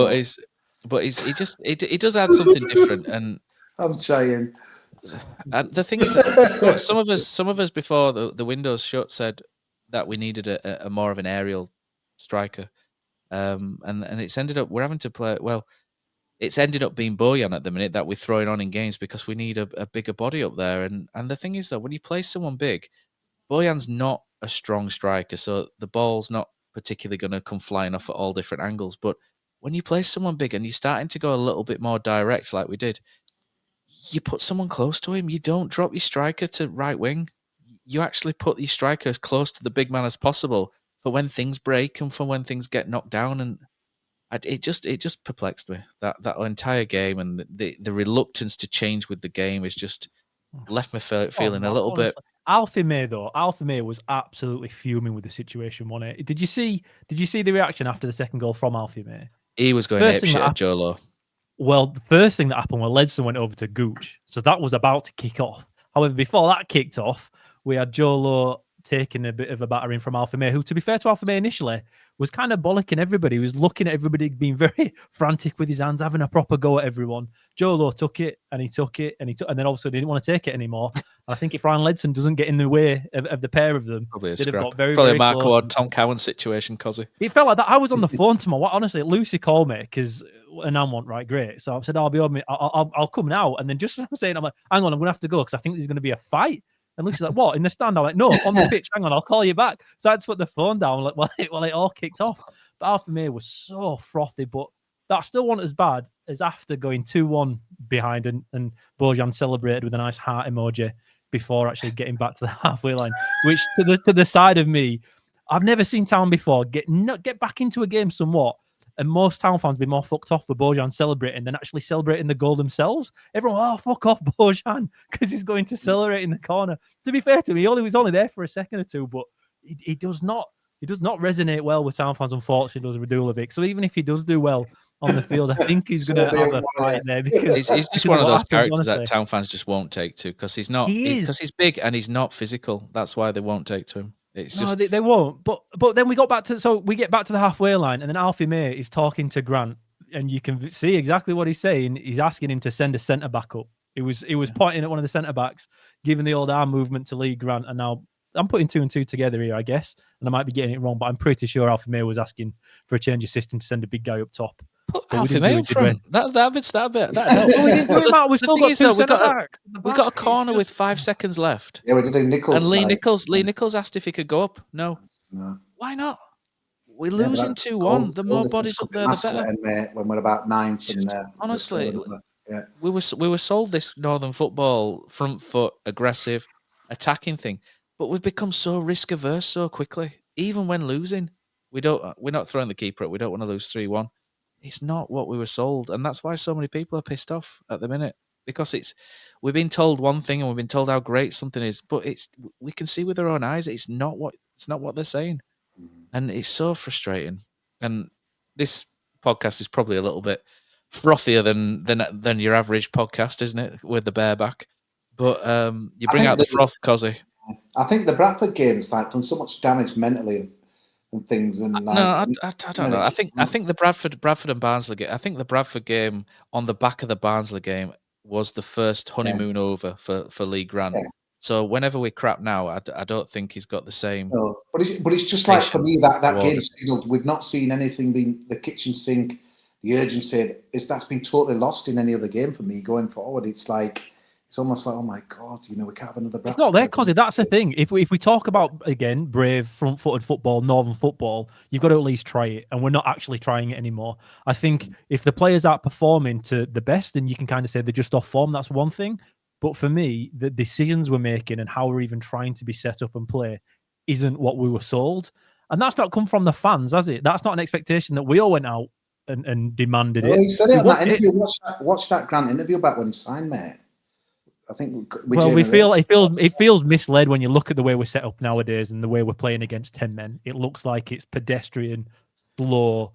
But he does add something different. I'm trying. And the thing is, some of us before the windows shut said that we needed a more of an aerial striker, and it's ended up we're having to play. Well, it's ended up being Bojan at the minute that we're throwing on in games because we need a bigger body up there. And the thing is, though, when you play someone big, Bojan's not a strong striker, so the ball's not particularly going to come flying off at all different angles. But when you play someone big and you're starting to go a little bit more direct, like we did, you put someone close to him. You don't drop your striker to right wing. You actually put your striker as close to the big man as possible for when things break and for when things get knocked down. And it just perplexed me that entire game, and the reluctance to change with the game is just left me feeling a little bit. Alfie May was absolutely fuming with the situation, wasn't it? Did you see the reaction after the second goal from Alfie May? He was going apeshit at Jolo. Well, the first thing that happened was Ledson went over to Gooch, so that was about to kick off. However, before that kicked off, we had Jolo taking a bit of a battering from Alfie May, who, to be fair to Alfie May initially, was kind of bollocking everybody. He was looking at everybody, being very frantic with his hands, having a proper go at everyone. Jolo took it, and then obviously didn't want to take it anymore. And I think if Ryan Ledson doesn't get in the way of the pair of them, probably a they'd have scrap. got very, Probably very a Mark close. Ward, Tom Cowan situation, Cozzy. It felt like that. I was on the phone to honestly, Lucy called me and I went, right, great. So I said, I'll be on me. I'll come now. And then just as I'm saying, I'm like, hang on, I'm going to have to go because I think there's going to be a fight. And Lucy's like, what? In the stand? I'm like, no, on the pitch. Hang on, I'll call you back. So I had to put the phone down while it all kicked off. But Alfie May was so frothy, but that still wasn't as bad as after going 2-1 behind and Bojan celebrated with a nice heart emoji before actually getting back to the halfway line, which to the side of me, I've never seen Town before get back into a game somewhat. And most Town fans be more fucked off with Bojan celebrating than actually celebrating the goal themselves. Everyone, fuck off Bojan, because he's going to celebrate in the corner. To be fair to him, he was only there for a second or two, but he does not resonate well with Town fans, unfortunately, does Radulovic. So even if he does do well on the field, I think he's going to have a fight there because he's just one of those characters that Town fans just won't take to because he's not because he's big and he's not physical. That's why they won't take to him. It's just they won't. But then we get back to the halfway line, and then Alfie May is talking to Grant, and you can see exactly what he's saying. He's asking him to send a centre back up. He was pointing at one of the centre backs, giving the old arm movement to Lee Grant, and now I'm putting 2 and 2 together here, I guess, and I might be getting it wrong, but I'm pretty sure Alfie May was asking for a change of system to send a big guy up top. Put Alfie May up front. That bit. We didn't do him out. We've still got 2 centre backs. We got a corner with 5 seconds left. Yeah, we did Nichols. And Lee Nichols asked if he could go up. No. Why not? We're losing 2-1. The more bodies up there, the better. When we're about 9 from there. Honestly, we were sold this Northern football front foot, aggressive, attacking thing, but we've become so risk averse so quickly. Even when losing, we're not throwing the keeper up. We don't want to lose 3-1. It's not what we were sold, and that's why so many people are pissed off at the minute because we've been told one thing and we've been told how great something is, but we can see with our own eyes it's not what they're saying, and it's so frustrating. And this podcast is probably a little bit frothier than your average podcast, isn't it? With the bareback, but you bring out the froth, Cozzy. I think the Bradford game's done so much damage mentally. And things and no, I don't know. I think the Bradford and Barnsley game. I think the Bradford game on the back of the Barnsley game was the first honeymoon over for Lee Grant. Yeah. So whenever we crap now, I don't think he's got the same. No, but it's just like for me that game signaled we've not seen anything being the kitchen sink, the urgency. That's been totally lost in any other game for me going forward. It's almost like, oh my God, we can't have another Bradford. It's not there, Cozzy. That's the thing. If we talk about, again, brave, front-footed football, Northern football, you've got to at least try it. And we're not actually trying it anymore. I think if the players aren't performing to the best, and you can kind of say they're just off form, that's one thing. But for me, the decisions we're making and how we're even trying to be set up and play isn't what we were sold. And that's not come from the fans, has it? That's not an expectation that we all went out and demanded it. He said it on that interview. Watch that Grant interview back when he signed, mate. I think it feels misled when you look at the way we're set up nowadays and the way we're playing against 10 men. It looks like it's pedestrian, slow,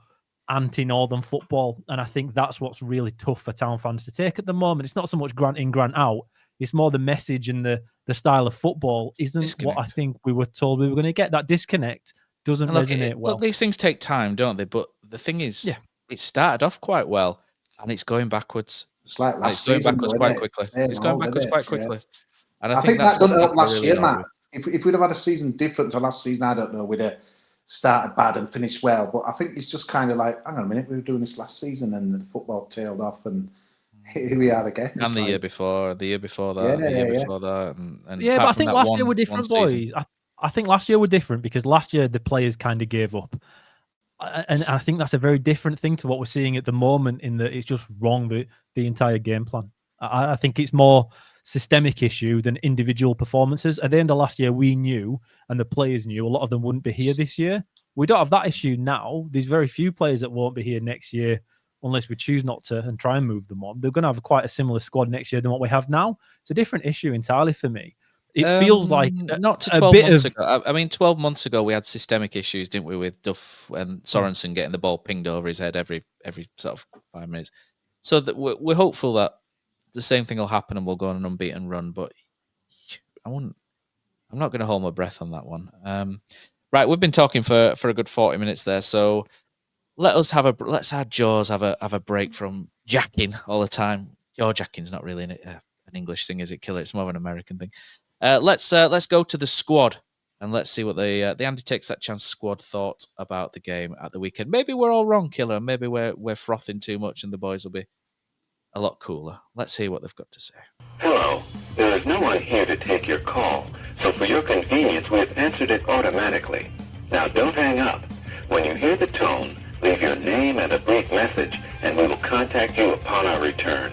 anti-northern football, and I think that's what's really tough for Town fans to take at the moment. It's not so much grant in, grant out. It's more the message and the style of football isn't what I think we were told we were going to get. That disconnect doesn't resonate well. Look, these things take time, don't they? But the thing is, it started off quite well, and it's going backwards. It's like last season, quite quickly. It's going backwards quite quickly. And I think that doesn't help last year, Matt. If we'd have had a season different to last season, I don't know, we'd have started bad and finished well. But I think it's just kind of like, hang on a minute, we were doing this last season and the football tailed off and here we are again. And the year before that, the year before that. And but I think last year were different, boys. I think last year were different because last year the players kind of gave up. And I think that's a very different thing to what we're seeing at the moment in that it's just wrong, the entire game plan. I think it's more systemic issue than individual performances. At the end of last year, we knew, and the players knew, a lot of them wouldn't be here this year. We don't have that issue now. There's very few players that won't be here next year unless we choose not to and try and move them on. They're going to have quite a similar squad next year than what we have now. It's a different issue entirely for me. It feels like not to 12 months ago. I mean, 12 months ago we had systemic issues, didn't we, with Duff and Sorensen getting the ball pinged over his head every sort of 5 minutes. So that we're hopeful that the same thing will happen and we'll go on an unbeaten run. But I'm not going to hold my breath on that one. Right, we've been talking for a good 40 minutes there, so let's have Jaws have a break from jacking all the time. Jaw jacking's not really an English thing, is it, Killer? It's more of an American thing. Let's go to the squad and let's see what the Andy Takes That Chance squad thought about the game at the weekend. Maybe we're all wrong, Killer. Maybe we're frothing too much and the boys will be a lot cooler. Let's hear what they've got to say. Hello. There is no one here to take your call, so for your convenience, we have answered it automatically. Now don't hang up. When you hear the tone, leave your name and a brief message, and we will contact you upon our return.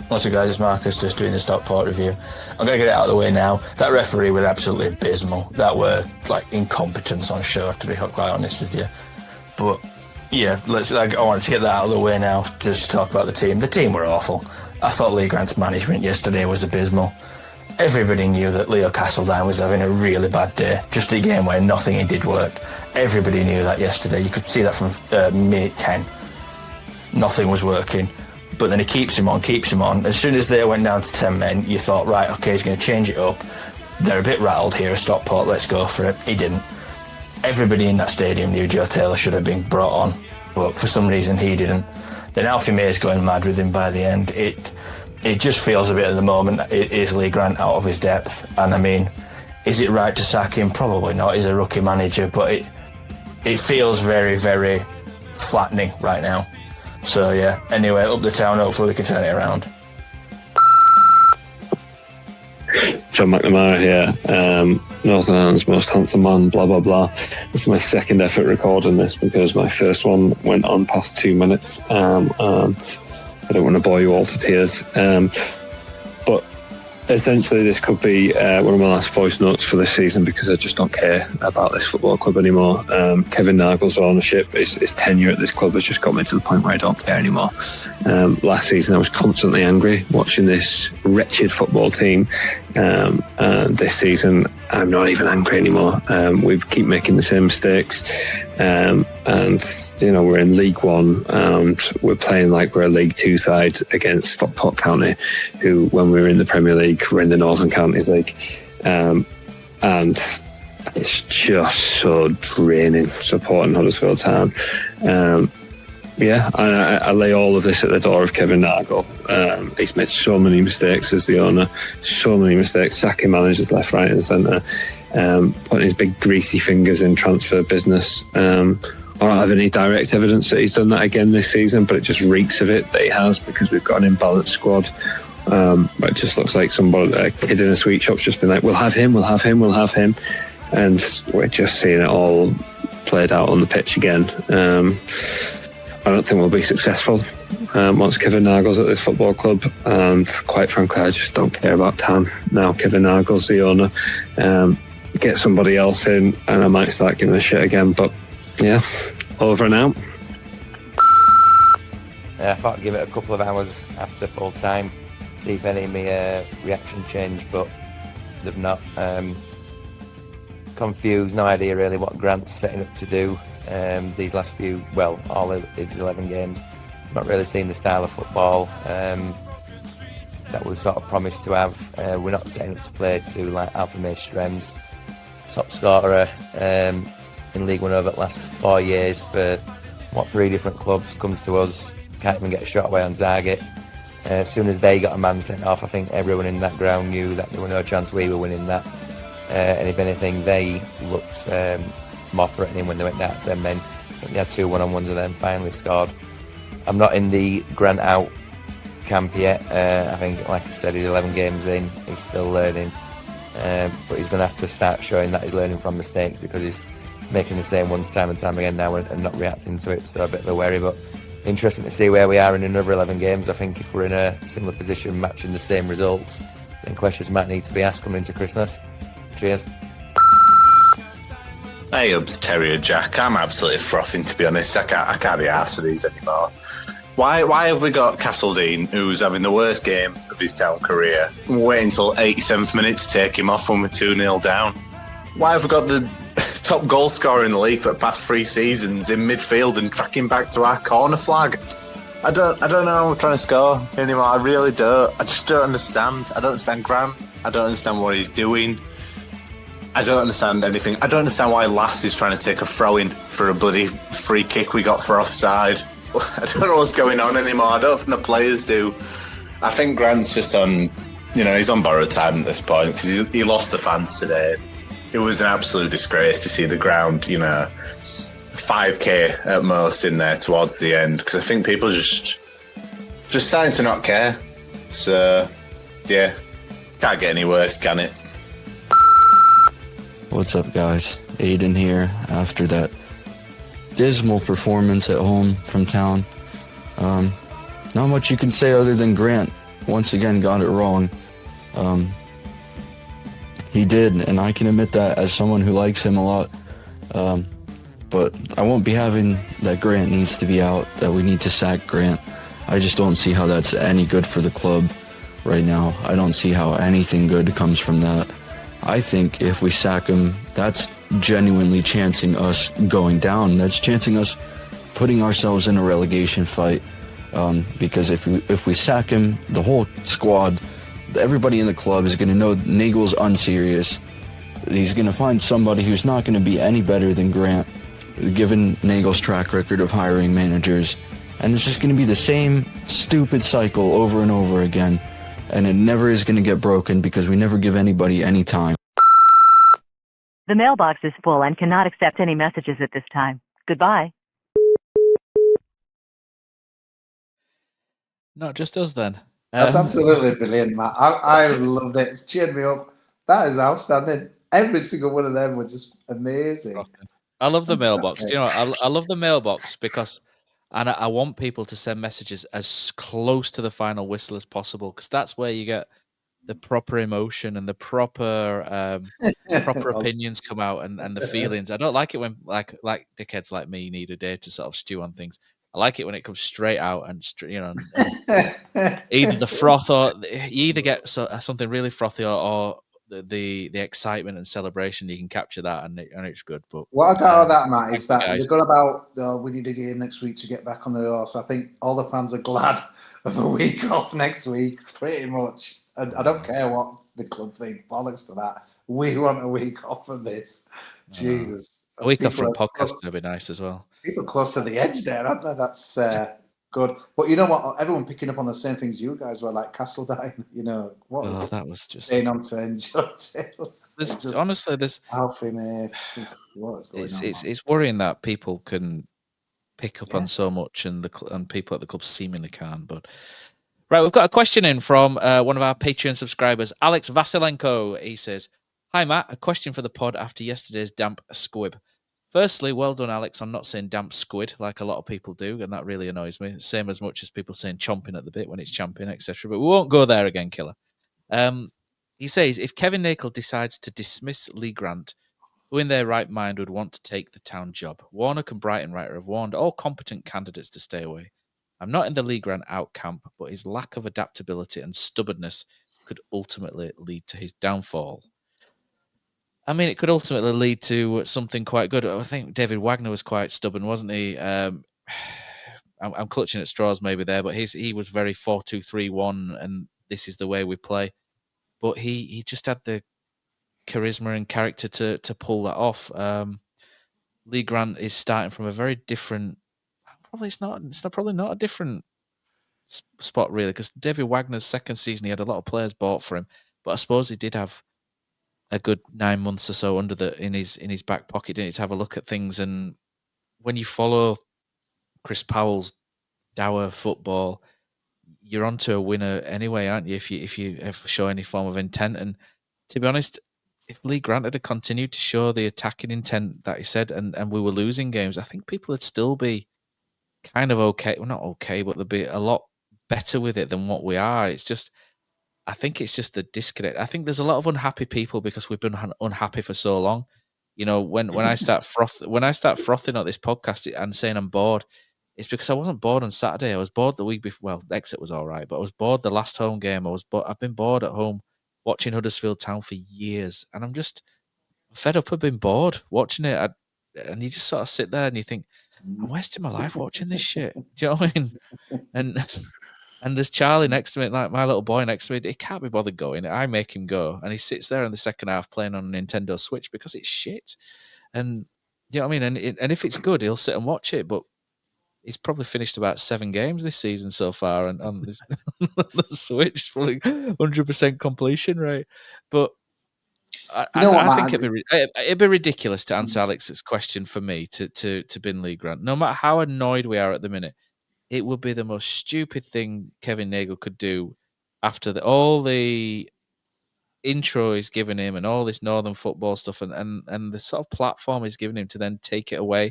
What's up, guys? It's Marcus, just doing the Stockport review. I'm going to get it out of the way now. That referee was absolutely abysmal. That were like incompetence on show, to be quite honest with you. But yeah, I wanted to get that out of the way now, just to talk about the team. The team were awful. I thought Lee Grant's management yesterday was abysmal. Everybody knew that Leo Castledine was having a really bad day. Just a game where nothing he did worked. Everybody knew that yesterday. You could see that from minute 10. Nothing was working. But then he keeps him on. As soon as they went down to 10 men, you thought, right, okay, he's going to change it up. They're a bit rattled here at Stockport, let's go for it. He didn't. Everybody in that stadium knew Joe Taylor should have been brought on, but for some reason he didn't. Then Alfie May's going mad with him by the end. It just feels a bit at the moment, is Lee Grant out of his depth? And I mean, is it right to sack him? Probably not. He's a rookie manager, but it feels very, very flattening right now. So yeah, anyway, up the Town, hopefully we can turn it around. John McNamara here, Northern Ireland's most handsome man, blah blah blah. This is my second effort recording this because my first one went on past 2 minutes, and I don't want to bore you all to tears. But essentially this could be one of my last voice notes for this season because I just don't care about this football club anymore. Kevin Nagel's ownership, his tenure at this club has just got me to the point where I don't care anymore. Last season I was constantly angry watching this wretched football team, and this season I'm not even angry anymore. We keep making the same mistakes, and you know, we're in League One and we're playing like we're a League Two side against Stockport County, who when we were in the Premier League were in the Northern Counties League, and it's just so draining supporting Huddersfield Town. I lay all of this at the door of Kevin Nagel. He's made so many mistakes as the owner, so many mistakes, sacking managers left, right and centre, putting his big greasy fingers in transfer business. I don't have any direct evidence that he's done that again this season, but it just reeks of it that he has, because we've got an imbalanced squad. It just looks like a kid in a sweet shop's just been like, we'll have him, and we're just seeing it all played out on the pitch again. I don't think we'll be successful once Kevin Nagel's at this football club, and quite frankly I just don't care about Town now. Kevin Nagel's the owner. Get somebody else in and I might start giving a shit again, but yeah, over and out. I thought I'd give it a couple of hours after full time, see see if any of my reaction changed, but they've not. Confused, no idea really what Grant's setting up to do these last few, well, all of his 11 games. Not really seeing the style of football that we sort of promised to have. We're not setting up to play to like Alpha Mage Strems, top scorer in League One over the last 4 years for 3 different clubs, comes to us, can't even get a shot away on target. As soon as they got a man sent off, I think everyone in that ground knew that there was no chance we were winning that. And if anything, they looked more threatening when they went down to 10 men. I think they had 2 one-on-ones and then finally scored. I'm not in the Grant out camp yet. I think, like I said, he's 11 games in. He's still learning. But he's going to have to start showing that he's learning from mistakes, because he's making the same ones time and time again now and not reacting to it. So a bit of a worry, but interesting to see where we are in another 11 games. I think if we're in a similar position, matching the same results, then questions might need to be asked coming into Christmas. Cheers. Hey, Ubbs, Terrier Jack. I'm absolutely frothing, to be honest. I can't be arsed with these anymore. Why have we got Castledine, who's having the worst game of his Town career, waiting until 87th minute to take him off when we're 2-0 down? Why have we got the top goal scorer in the league for the past 3 seasons in midfield and tracking back to our corner flag? I don't know how we're trying to score anymore. I really don't. I just don't understand. I don't understand Grant. I don't understand what he's doing. I don't understand anything. I don't understand why Lass is trying to take a throw-in for a bloody free kick we got for offside. I don't know what's going on anymore. I don't think the players do. I think Grant's just on, he's on borrowed time at this point, because he lost the fans today. It was an absolute disgrace to see the ground, 5k at most in there towards the end, because I think people are just starting to not care. So, yeah, can't get any worse, can it? What's up, guys? Aiden here after that dismal performance at home from Town. Not much you can say other than Grant once again got it wrong. He did, and I can admit that as someone who likes him a lot. But I won't be having that Grant needs to be out, that we need to sack Grant. I just don't see how that's any good for the club right now. I don't see how anything good comes from that. I think if we sack him, that's genuinely chancing us going down. That's chancing us putting ourselves in a relegation fight. Because if we sack him, the whole squad, everybody in the club is going to know Nagel's unserious. He's going to find somebody who's not going to be any better than Grant, given Nagel's track record of hiring managers. And it's just going to be the same stupid cycle over and over again. And it never is going to get broken because we never give anybody any time. The mailbox is full and cannot accept any messages at this time. Goodbye. Not just us then. That's absolutely brilliant, Matt. I loved it. It's cheered me up. That is outstanding. Every single one of them were just amazing. I love the mailbox. Do you know what? I love the mailbox because I want people to send messages as close to the final whistle as possible, because that's where you get the proper emotion and the proper opinions come out and the feelings. I don't like it when like dickheads like me need a day to sort of stew on things. I like it when it comes straight out and either the froth or you either get something really frothy or the excitement and celebration. You can capture that and it's good. But what I got out of that, Matt, is that they've got about we need a game next week to get back on the horse. I think all the fans are glad of a week off next week, pretty much. And I don't care what the club think. Bollocks to that. We want a week off from this. Jesus. A week off from podcast would be nice as well. People close to the edge there, aren't they? That's good. But you know what? Everyone picking up on the same things you guys were, like Castledine. What that was just staying on to enjoy. Honestly, Alfie, mate. What is going on? It's worrying that people can pick up on so much and people at the club seemingly can't. But right, we've got a question in from one of our Patreon subscribers, Alex Vasilenko. He says, "Hi Matt, a question for the pod after yesterday's damp squib. Firstly, well done, Alex, on not saying damp squid like a lot of people do, and that really annoys me. Same as much as people saying chomping at the bit when it's champing, etc. But we won't go there again, Killer." He says, if Kevin Nakel decides to dismiss Lee Grant, who in their right mind would want to take the Town job? Warnock and Brighton Writer have warned all competent candidates to stay away. I'm not in the Lee Grant out camp, but his lack of adaptability and stubbornness could ultimately lead to his downfall. I mean, it could ultimately lead to something quite good. I think David Wagner was quite stubborn, wasn't he? I'm clutching at straws maybe there, but he was very 4-2-3-1, and this is the way we play. But he just had the charisma and character to pull that off. Lee Grant is starting from a very different. It's probably not a different spot really, because David Wagner's second season he had a lot of players bought for him, but I suppose he did have a good 9 months or so in his back pocket, didn't he, to have a look at things. And when you follow Chris Powell's dour football, you're onto a winner anyway, aren't you? If you ever show any form of intent. And to be honest, if Lee Grant had continued to show the attacking intent that he said, and we were losing games, I think people would still be kind of okay. Well, not okay, but they'd be a lot better with it than what we are. I think it's just the disconnect. I think there's a lot of unhappy people because we've been unhappy for so long. You know, when I start frothing on this podcast and saying I'm bored, it's because I wasn't bored on Saturday. I was bored the week before. Well, the exit was all right, but I was bored the last home game. I've been bored at home watching Huddersfield Town for years, and I'm just fed up of being bored watching it. And you just sort of sit there and you think, I'm wasting my life watching this shit. Do you know what I mean? And there's Charlie next to me, like my little boy next to me. He can't be bothered going. I make him go, and he sits there in the second half playing on a Nintendo Switch because it's shit. And you know what I mean? And if it's good, he'll sit and watch it. But he's probably finished about 7 games this season so far, and on the Switch, probably 100% completion rate. But I think it'd be ridiculous to answer Alex's question for me to bin Lee Grant. No matter how annoyed we are at the minute, it would be the most stupid thing Kevin Nagel could do after all the intro he's given him and all this Northern football stuff and the sort of platform he's given him to then take it away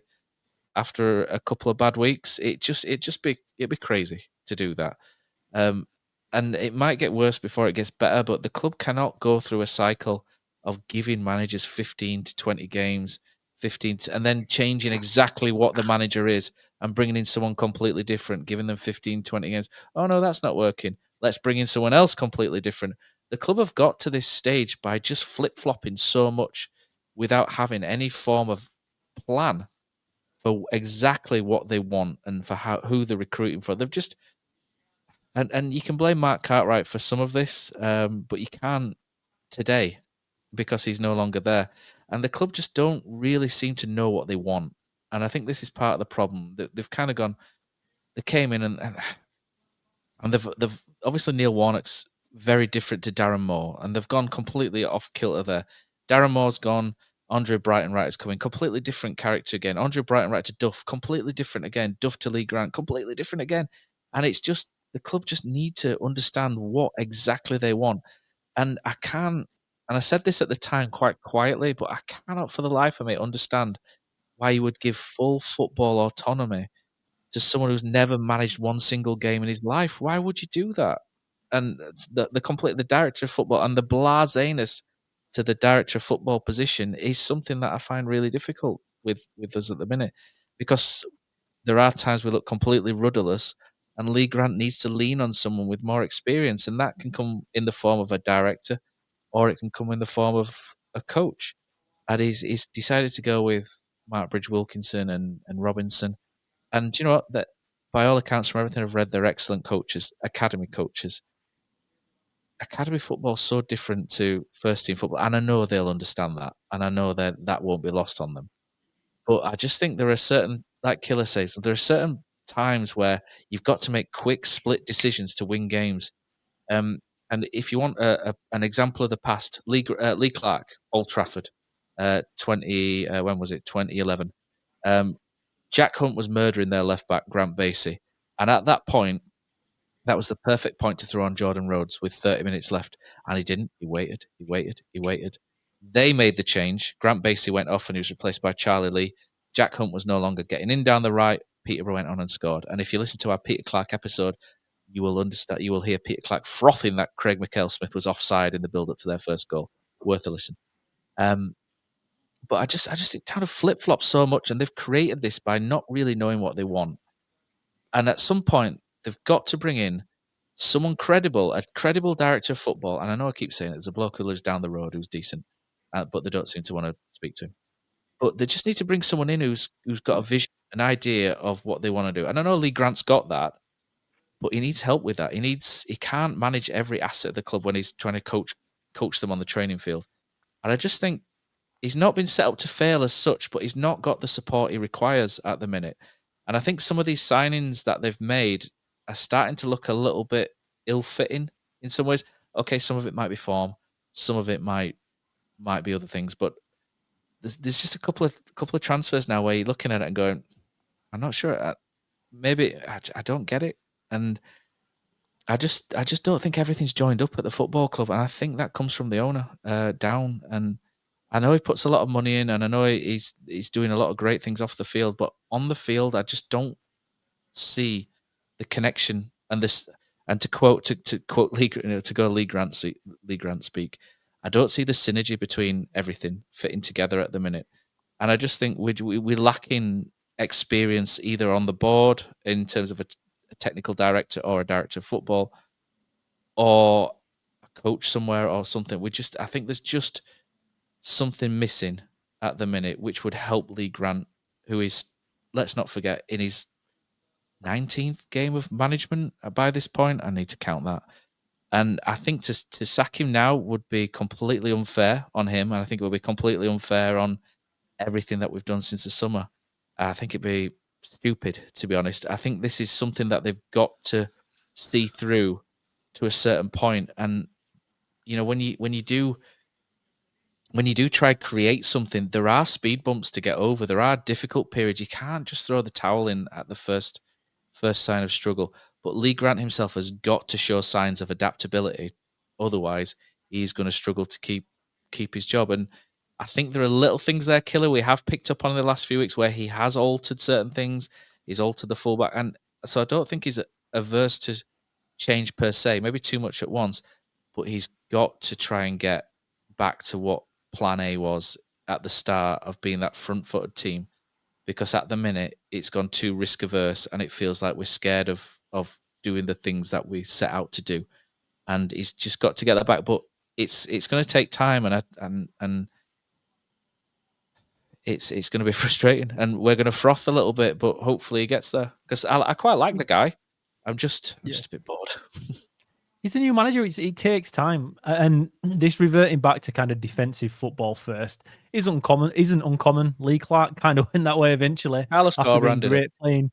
after a couple of bad weeks. It'd be crazy to do that. And it might get worse before it gets better, but the club cannot go through a cycle of giving managers 15 to 20 games, and then changing exactly what the manager is and bringing in someone completely different, giving them 15, 20 games. Oh, no, that's not working. Let's bring in someone else completely different. The club have got to this stage by just flip-flopping so much without having any form of plan for exactly what they want and for who they're recruiting for. They've just... And you can blame Mark Cartwright for some of this, but you can't today because he's no longer there. And the club just don't really seem to know what they want. And I think this is part of the problem. They've kind of gone... They came in and they've obviously Neil Warnock's very different to Darren Moore, and they've gone completely off kilter there. Darren Moore's gone. Andre Brighton-Wright is coming. Completely different character again. Andre Brighton-Wright to Duff. Completely different again. Duff to Lee Grant. Completely different again. And it's just... The club just need to understand what exactly they want. And I can't... And I said this at the time quite quietly, but I cannot for the life of me understand why you would give full football autonomy to someone who's never managed one single game in his life. Why would you do that? And the director of football and the blaseness to the director of football position is something that I find really difficult with us at the minute, because there are times we look completely rudderless, and Lee Grant needs to lean on someone with more experience, and that can come in the form of a director, or it can come in the form of a coach. And he's decided to go with Mark Bridge-Wilkinson and Robinson. And you know what? That by all accounts, from everything I've read, they're excellent coaches, academy coaches. Academy football is so different to first team football, and I know they'll understand that, and I know that won't be lost on them. But I just think there are certain, like Killer says, there are certain times where you've got to make quick split decisions to win games. And if you want an example of the past, Lee Clark, Old Trafford, 2011. Jack Hunt was murdering their left back, Grant Basie. And at that point, that was the perfect point to throw on Jordan Rhodes with 30 minutes left. And he didn't. He waited. They made the change. Grant Basie went off and he was replaced by Charlie Lee. Jack Hunt was no longer getting in down the right. Peterborough went on and scored. And if you listen to our Peter Clark episode, you will understand. You will hear Peter Clark frothing that Craig McHale-Smith was offside in the build-up to their first goal. Worth a listen. But I just think Town have flip-flopped so much, and they've created this by not really knowing what they want. And at some point, they've got to bring in someone credible, a credible director of football. And I know I keep saying it, there's a bloke who lives down the road who's decent, but they don't seem to want to speak to him. But they just need to bring someone in who's got a vision, an idea of what they want to do. And I know Lee Grant's got that, but he needs help with that. He can't manage every asset of the club when he's trying to coach them on the training field. And I just think he's not been set up to fail as such, but he's not got the support he requires at the minute. And I think some of these signings that they've made are starting to look a little bit ill-fitting in some ways. Okay, some of it might be form, some of it might be other things, but there's just a couple of transfers now where you're looking at it and going, I'm not sure. Maybe I don't get it, and I just don't think everything's joined up at the football club, and I think that comes from the owner down. And I know he puts a lot of money in, and I know he's doing a lot of great things off the field, but on the field, I just don't see the connection and this. And to quote Lee, to go Lee Grant speak, I don't see the synergy between everything fitting together at the minute, and I just think we're lacking experience either on the board in terms of a technical director or a director of football, or a coach somewhere or something. I think there's just something missing at the minute, which would help Lee Grant, who is, let's not forget, in his 19th game of management by this point. I need to count that. And I think to sack him now would be completely unfair on him. And I think it would be completely unfair on everything that we've done since the summer. I think it'd be stupid, to be honest. I think this is something that they've got to see through to a certain point. And, when you do try to create something, there are speed bumps to get over. There are difficult periods. You can't just throw the towel in at the first sign of struggle. But Lee Grant himself has got to show signs of adaptability. Otherwise, he's going to struggle to keep his job. And I think there are little things there, Killer, we have picked up on in the last few weeks where he has altered certain things. He's altered the fullback. And so I don't think he's averse to change per se, maybe too much at once. But he's got to try and get back to what plan A was at the start of being that front-footed team, because at the minute it's gone too risk averse and it feels like we're scared of doing the things that we set out to do, and he's just got to get that back. But it's going to take time, and it's going to be frustrating, and we're going to froth a little bit, but hopefully he gets there, because I quite like the guy. I'm just a bit bored. He's a new manager. It takes time, and this reverting back to kind of defensive football first isn't uncommon. Lee Clark kind of went that way eventually. Carlos Scorebored did it. Playing.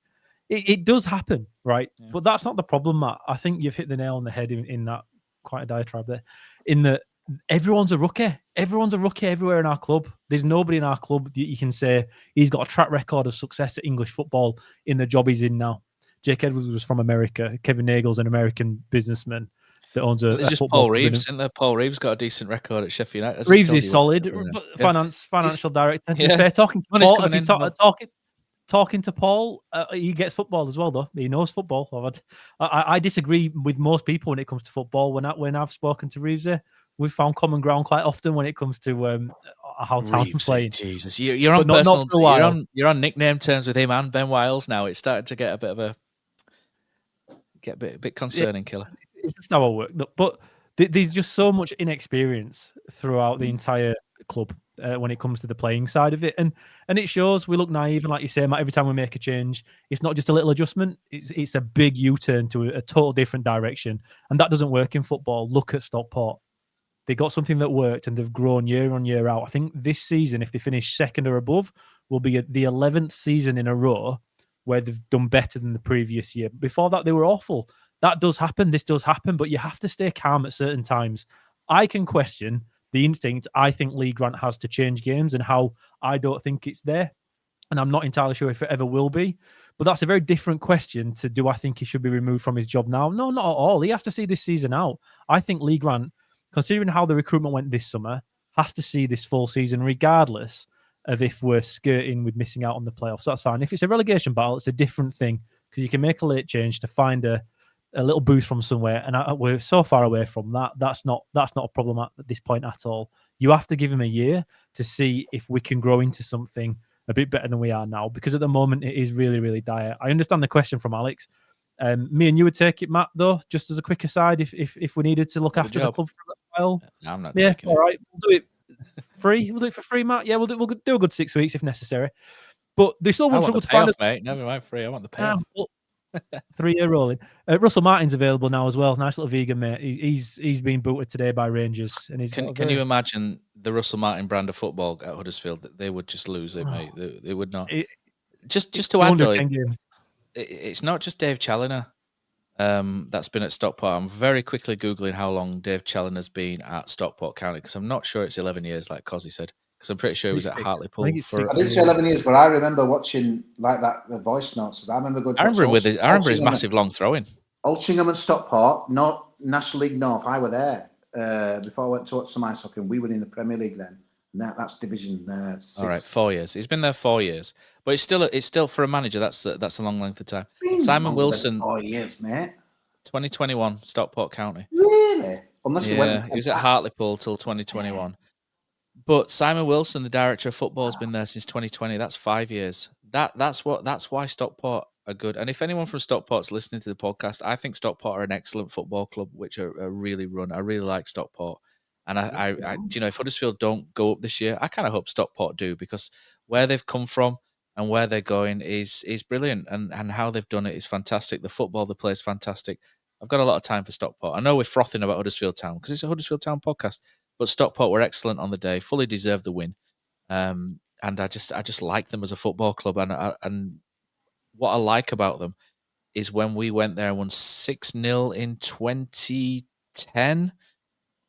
It does happen, right? Yeah. But that's not the problem, Matt. I think you've hit the nail on the head in that, quite a diatribe there, in that everyone's a rookie. Everyone's a rookie everywhere in our club. There's nobody in our club that you can say he's got a track record of success at English football in the job he's in now. Jake Edwards was from America. Kevin Nagel's an American businessman that owns a There's just Paul Reeves, isn't there? Paul Reeves got a decent record at Sheffield United. Reeves is solid, but financial director. Yeah. Fair, talking to Paul, talking to Paul, he gets football as well, though. He knows football. I disagree with most people when it comes to football. When I've spoken to Reeves, we've found common ground quite often when it comes to how Town's playing. Jesus, you're on personal. You're on nickname terms with him and Ben Wiles now. It's starting to get a bit concerning, Killer. It's just how I work. But there's just so much inexperience throughout the entire club when it comes to the playing side of it, and it shows. We look naive, and like you say, Matt, every time we make a change, it's not just a little adjustment. It's a big U-turn to a total different direction, and that doesn't work in football. Look at Stockport. They got something that worked, and they've grown year on year out. I think this season, if they finish second or above, will be the 11th season in a row where they've done better than the previous year. Before that, they were awful. That does happen. This does happen, but you have to stay calm at certain times. I can question the instinct I think Lee Grant has to change games, and how I don't think it's there. And I'm not entirely sure if it ever will be. But that's a very different question to, do I think he should be removed from his job now? No, not at all. He has to see this season out. I think Lee Grant, considering how the recruitment went this summer, has to see this full season, regardless of if we're skirting with missing out on the playoffs. That's fine. If it's a relegation battle, it's a different thing, because you can make a late change to find a little boost from somewhere, and we're so far away from that. That's not a problem at this point at all. You have to give him a year to see if we can grow into something a bit better than we are now, because at the moment it is really, really dire. I understand the question from Alex. Me and you would take it, Matt, though, just as a quick aside, if we needed to look after the club for a little while. No, I'm not Yeah, taking all it. right. We'll do it free. We'll do it for free, Matt. Yeah, we'll do a good 6 weeks if necessary. But they still I won't want struggle the to find payoff, mate. Never mind free. I want the payoff. 3-year rolling. Russell Martin's available now as well. Nice little vegan mate. He's been booted today by Rangers, and he's Can you imagine the Russell Martin brand of football at Huddersfield? That they would just lose it, mate. They would not. Just to add though, it's not just Dave Challoner that's been at Stockport. I'm very quickly googling how long Dave Challoner's been at Stockport County, because I'm not sure it's 11 years like Cozzy said. Because I'm pretty sure he was at Hartlepool. I didn't say 11 years, but I remember watching like that the voice notes. I remember going. I remember his massive long throwing. Altrincham and Stockport, not National League North. I were there before I went to watch some ice hockey. And we were in the Premier League then. And that's Division 6. All right, 4 years. He's been there 4 years, but it's still for a manager. That's a long length of time. Simon Wilson, 4 years, mate. 2021, Stockport County. Really? Unless he was at Hartlepool till 2021. Yeah. But Simon Wilson, the director of football, has been there since 2020. That's 5 years. That's why Stockport are good. And if anyone from Stockport's listening to the podcast, I think Stockport are an excellent football club, which are really run. I really like Stockport. And I if Huddersfield don't go up this year, I kind of hope Stockport do, because where they've come from and where they're going is brilliant, and how they've done it is fantastic. The football they play is fantastic. I've got a lot of time for Stockport. I know we're frothing about Huddersfield Town because it's a Huddersfield Town podcast, but Stockport were excellent on the day, fully deserved the win, and I just like them as a football club. And what I like about them is when we went there and won 6-0 in 2010.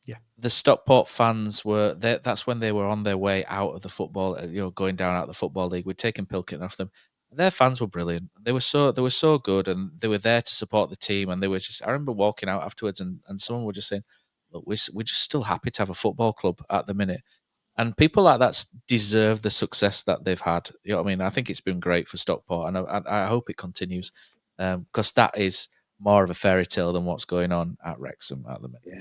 Yeah, the Stockport fans were there. That's when they were on their way out of the football, going down out of the football league. We'd taken Pilkington off them. Their fans were brilliant. They were so good, and they were there to support the team. And they were just. I remember walking out afterwards, and someone were just saying, "Look, we're just still happy to have a football club at the minute." And people like that deserve the success that they've had. You know what I mean? I think it's been great for Stockport, and I hope it continues, because that is more of a fairy tale than what's going on at Wrexham at the minute. Yeah.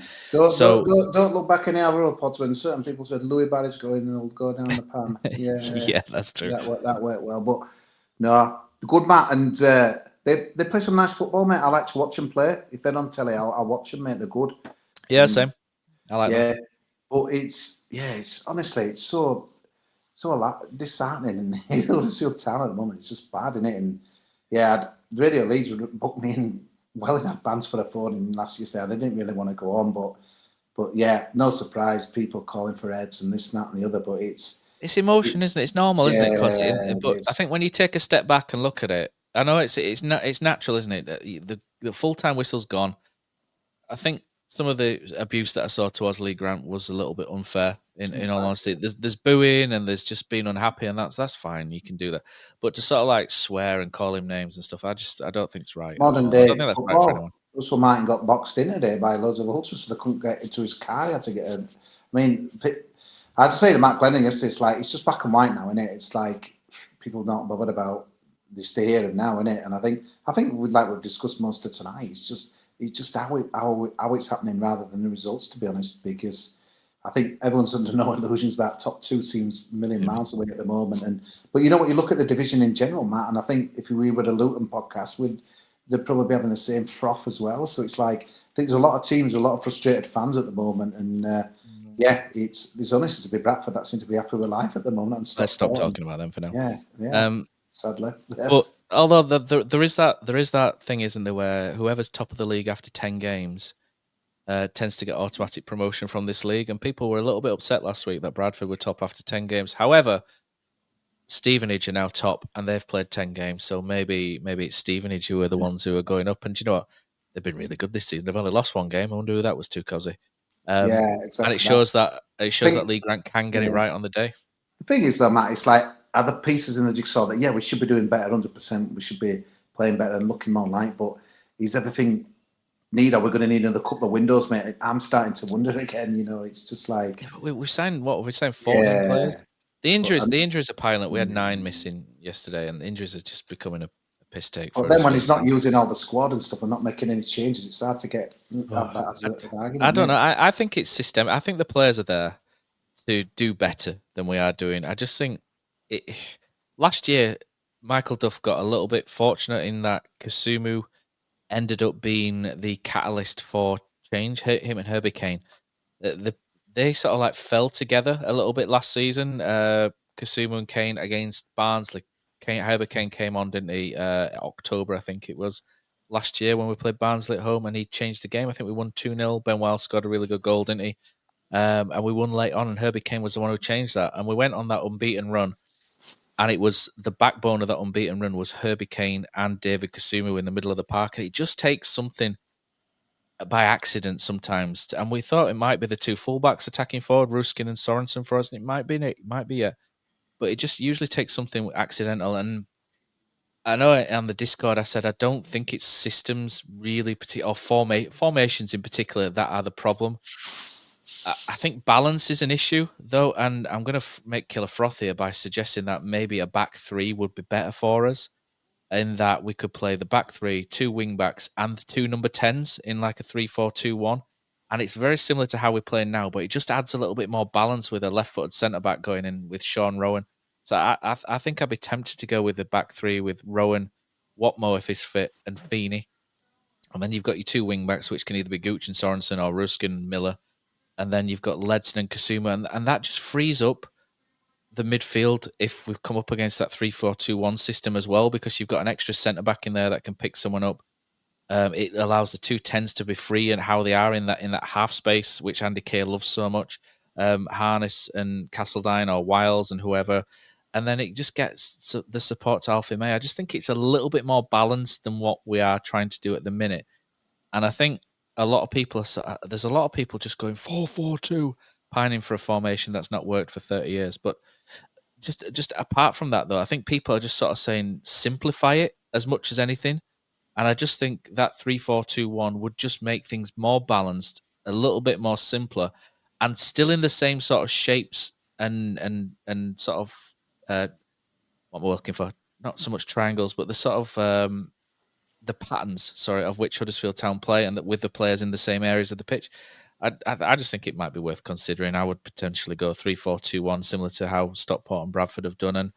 Don't look back in the other pods when certain people said Louis Barrett's going and he'll go down the pan. Yeah, yeah, that's true. That worked well, but no, good Matt, and they play some nice football, mate. I like to watch them play. If they're on telly, I'll watch them, mate. They're good. Yeah, same. I like them. But it's honestly it's so disheartening in Huddersfield Town at the moment. It's just bad, isn't it? And yeah, Radio Leeds would book me in well in advance for a phone last year. I didn't really want to go on, but yeah, no surprise, people calling for heads and this, that, and the other. But it's emotion, isn't it? It's normal, isn't it? But I think when you take a step back and look at it, I know it's natural, isn't it? The full-time whistle's gone. I think some of the abuse that I saw towards Lee Grant was a little bit unfair. In all honesty, there's booing and there's just being unhappy, and that's fine. You can do that, but to sort of like swear and call him names and stuff, I don't think it's right. Modern day I don't think that's right for anyone. Russell Martin got boxed in today by loads of ultras, so they couldn't get into his car. He had to get in. I mean, I had to say to Matt Glennon yesterday, it's like it's just black and white now, isn't it? It's like people not bothered about this here and now, isn't it? And I think we've discussed most of tonight. It's just how it's happening rather than the results, to be honest, because I think everyone's under no illusions that top two seems a million miles away at the moment. But you know what, you look at the division in general, Matt, and I think if we were a Luton podcast, they'd probably be having the same froth as well. So it's like, I think there's a lot of teams with a lot of frustrated fans at the moment. And there's honestly to be Bradford that seem to be happy with life at the moment. Let's stop talking about them for now. Yeah. Sadly. But although there is that thing, isn't there, where whoever's top of the league after 10 games tends to get automatic promotion from this league, and people were a little bit upset last week that Bradford were top after 10 games. However, Stevenage are now top, and they've played 10 games, so maybe it's Stevenage who are the ones who are going up. And do you know what? They've been really good this season. They've only lost one game. I wonder who that was to, Cozzy. Exactly. And it shows that Lee Grant can get it right on the day. The thing is, though, Matt, it's like, are the pieces in the jigsaw that we should be doing better, 100%. We should be playing better and looking more like. But is everything? Are we going to need another couple of windows, mate? I'm starting to wonder again. It's just like we've signed 14 players. The injuries are piling. We had 9 missing yesterday, and the injuries are just becoming a piss take. But then when he's not using all the squad and stuff and not making any changes, it's hard to get that as an argument. I don't know. I think it's systemic. I think the players are there to do better than we are doing. I just think last year, Michael Duff got a little bit fortunate in that Kasumu ended up being the catalyst for change. Him and Herbie Kane, they sort of like fell together a little bit last season. Kasumu and Kane against Barnsley. Herbie Kane came on, didn't he? October, I think it was last year when we played Barnsley at home, and he changed the game. I think we won 2-0. Ben Wild scored a really good goal, didn't he? And we won late on, and Herbie Kane was the one who changed that. And we went on that unbeaten run, and it was the backbone of that unbeaten run was Herbie Kane and David Kasumu in the middle of the park. And it just takes something by accident sometimes. And we thought it might be the two fullbacks attacking forward, Ruskin and Sorensen for us. And it might be it. But it just usually takes something accidental. And I know on the Discord I said I don't think it's systems really, or formations in particular that are the problem. I think balance is an issue, though, and I'm going to make Killer Froth here by suggesting that maybe a back three would be better for us, in that we could play the back three, two wing backs, and two number 10s in like a 3-4-2-1. And it's very similar to how we're playing now, but it just adds a little bit more balance with a left-footed centre-back going in with Sean Rowan. So I think I'd be tempted to go with the back three with Rowan, Watmo if he's fit, and Feeney. And then you've got your two wing backs, which can either be Gooch and Sorensen or Ruskin Miller. And then you've got Ledson and Kasuma, and that just frees up the midfield if we've come up against that 3-4-2-1 system as well, because you've got an extra centre-back in there that can pick someone up. It allows the two 10s to be free and how they are in that half space, which Andy Kay loves so much. Harness and Castledine or Wiles and whoever. And then it just gets the support to Alfie May. I just think it's a little bit more balanced than what we are trying to do at the minute. And I think there's a lot of people just going 4-4-2, pining for a formation that's not worked for 30 years. But just apart from that, though, I think people are just sort of saying simplify it as much as anything. And I just think that 3-4-2-1 would just make things more balanced, a little bit more simpler, and still in the same sort of shapes and sort of what we're looking for. Not so much triangles, but the sort of the patterns, of which Huddersfield Town play, and that with the players in the same areas of the pitch. I just think it might be worth considering. I would potentially go 3-4-2-1, similar to how Stockport and Bradford have done, and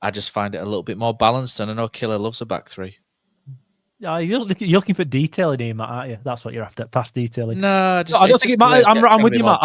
I just find it a little bit more balanced. And I know Killer loves a back three. You're looking for detail in here, Matt, aren't you? That's what you're after, past detailing. No, I don't think it matters. I'm with you, Matt.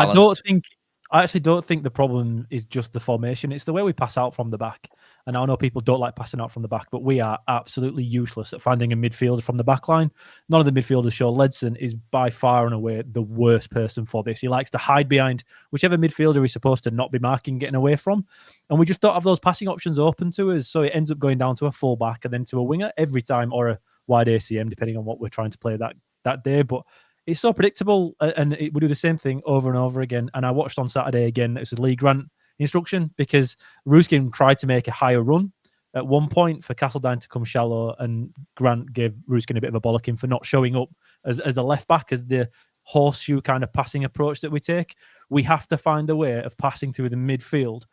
I actually don't think the problem is just the formation. It's the way we pass out from the back. And I know people don't like passing out from the back, but we are absolutely useless at finding a midfielder from the back line. None of the midfielders show. Ledson is by far and away the worst person for this. He likes to hide behind whichever midfielder he's supposed to not be marking, getting away from. And we just don't have those passing options open to us. So it ends up going down to a full-back and then to a winger every time, or a wide ACM, depending on what we're trying to play that day. But it's so predictable, and we do the same thing over and over again. And I watched on Saturday again, it's a Lee Grant instruction, because Ruskin tried to make a higher run at one point for Castledine to come shallow, and Grant gave Ruskin a bit of a bollocking for not showing up as a left back, as the horseshoe kind of passing approach that we take. We have to find a way of passing through the midfield,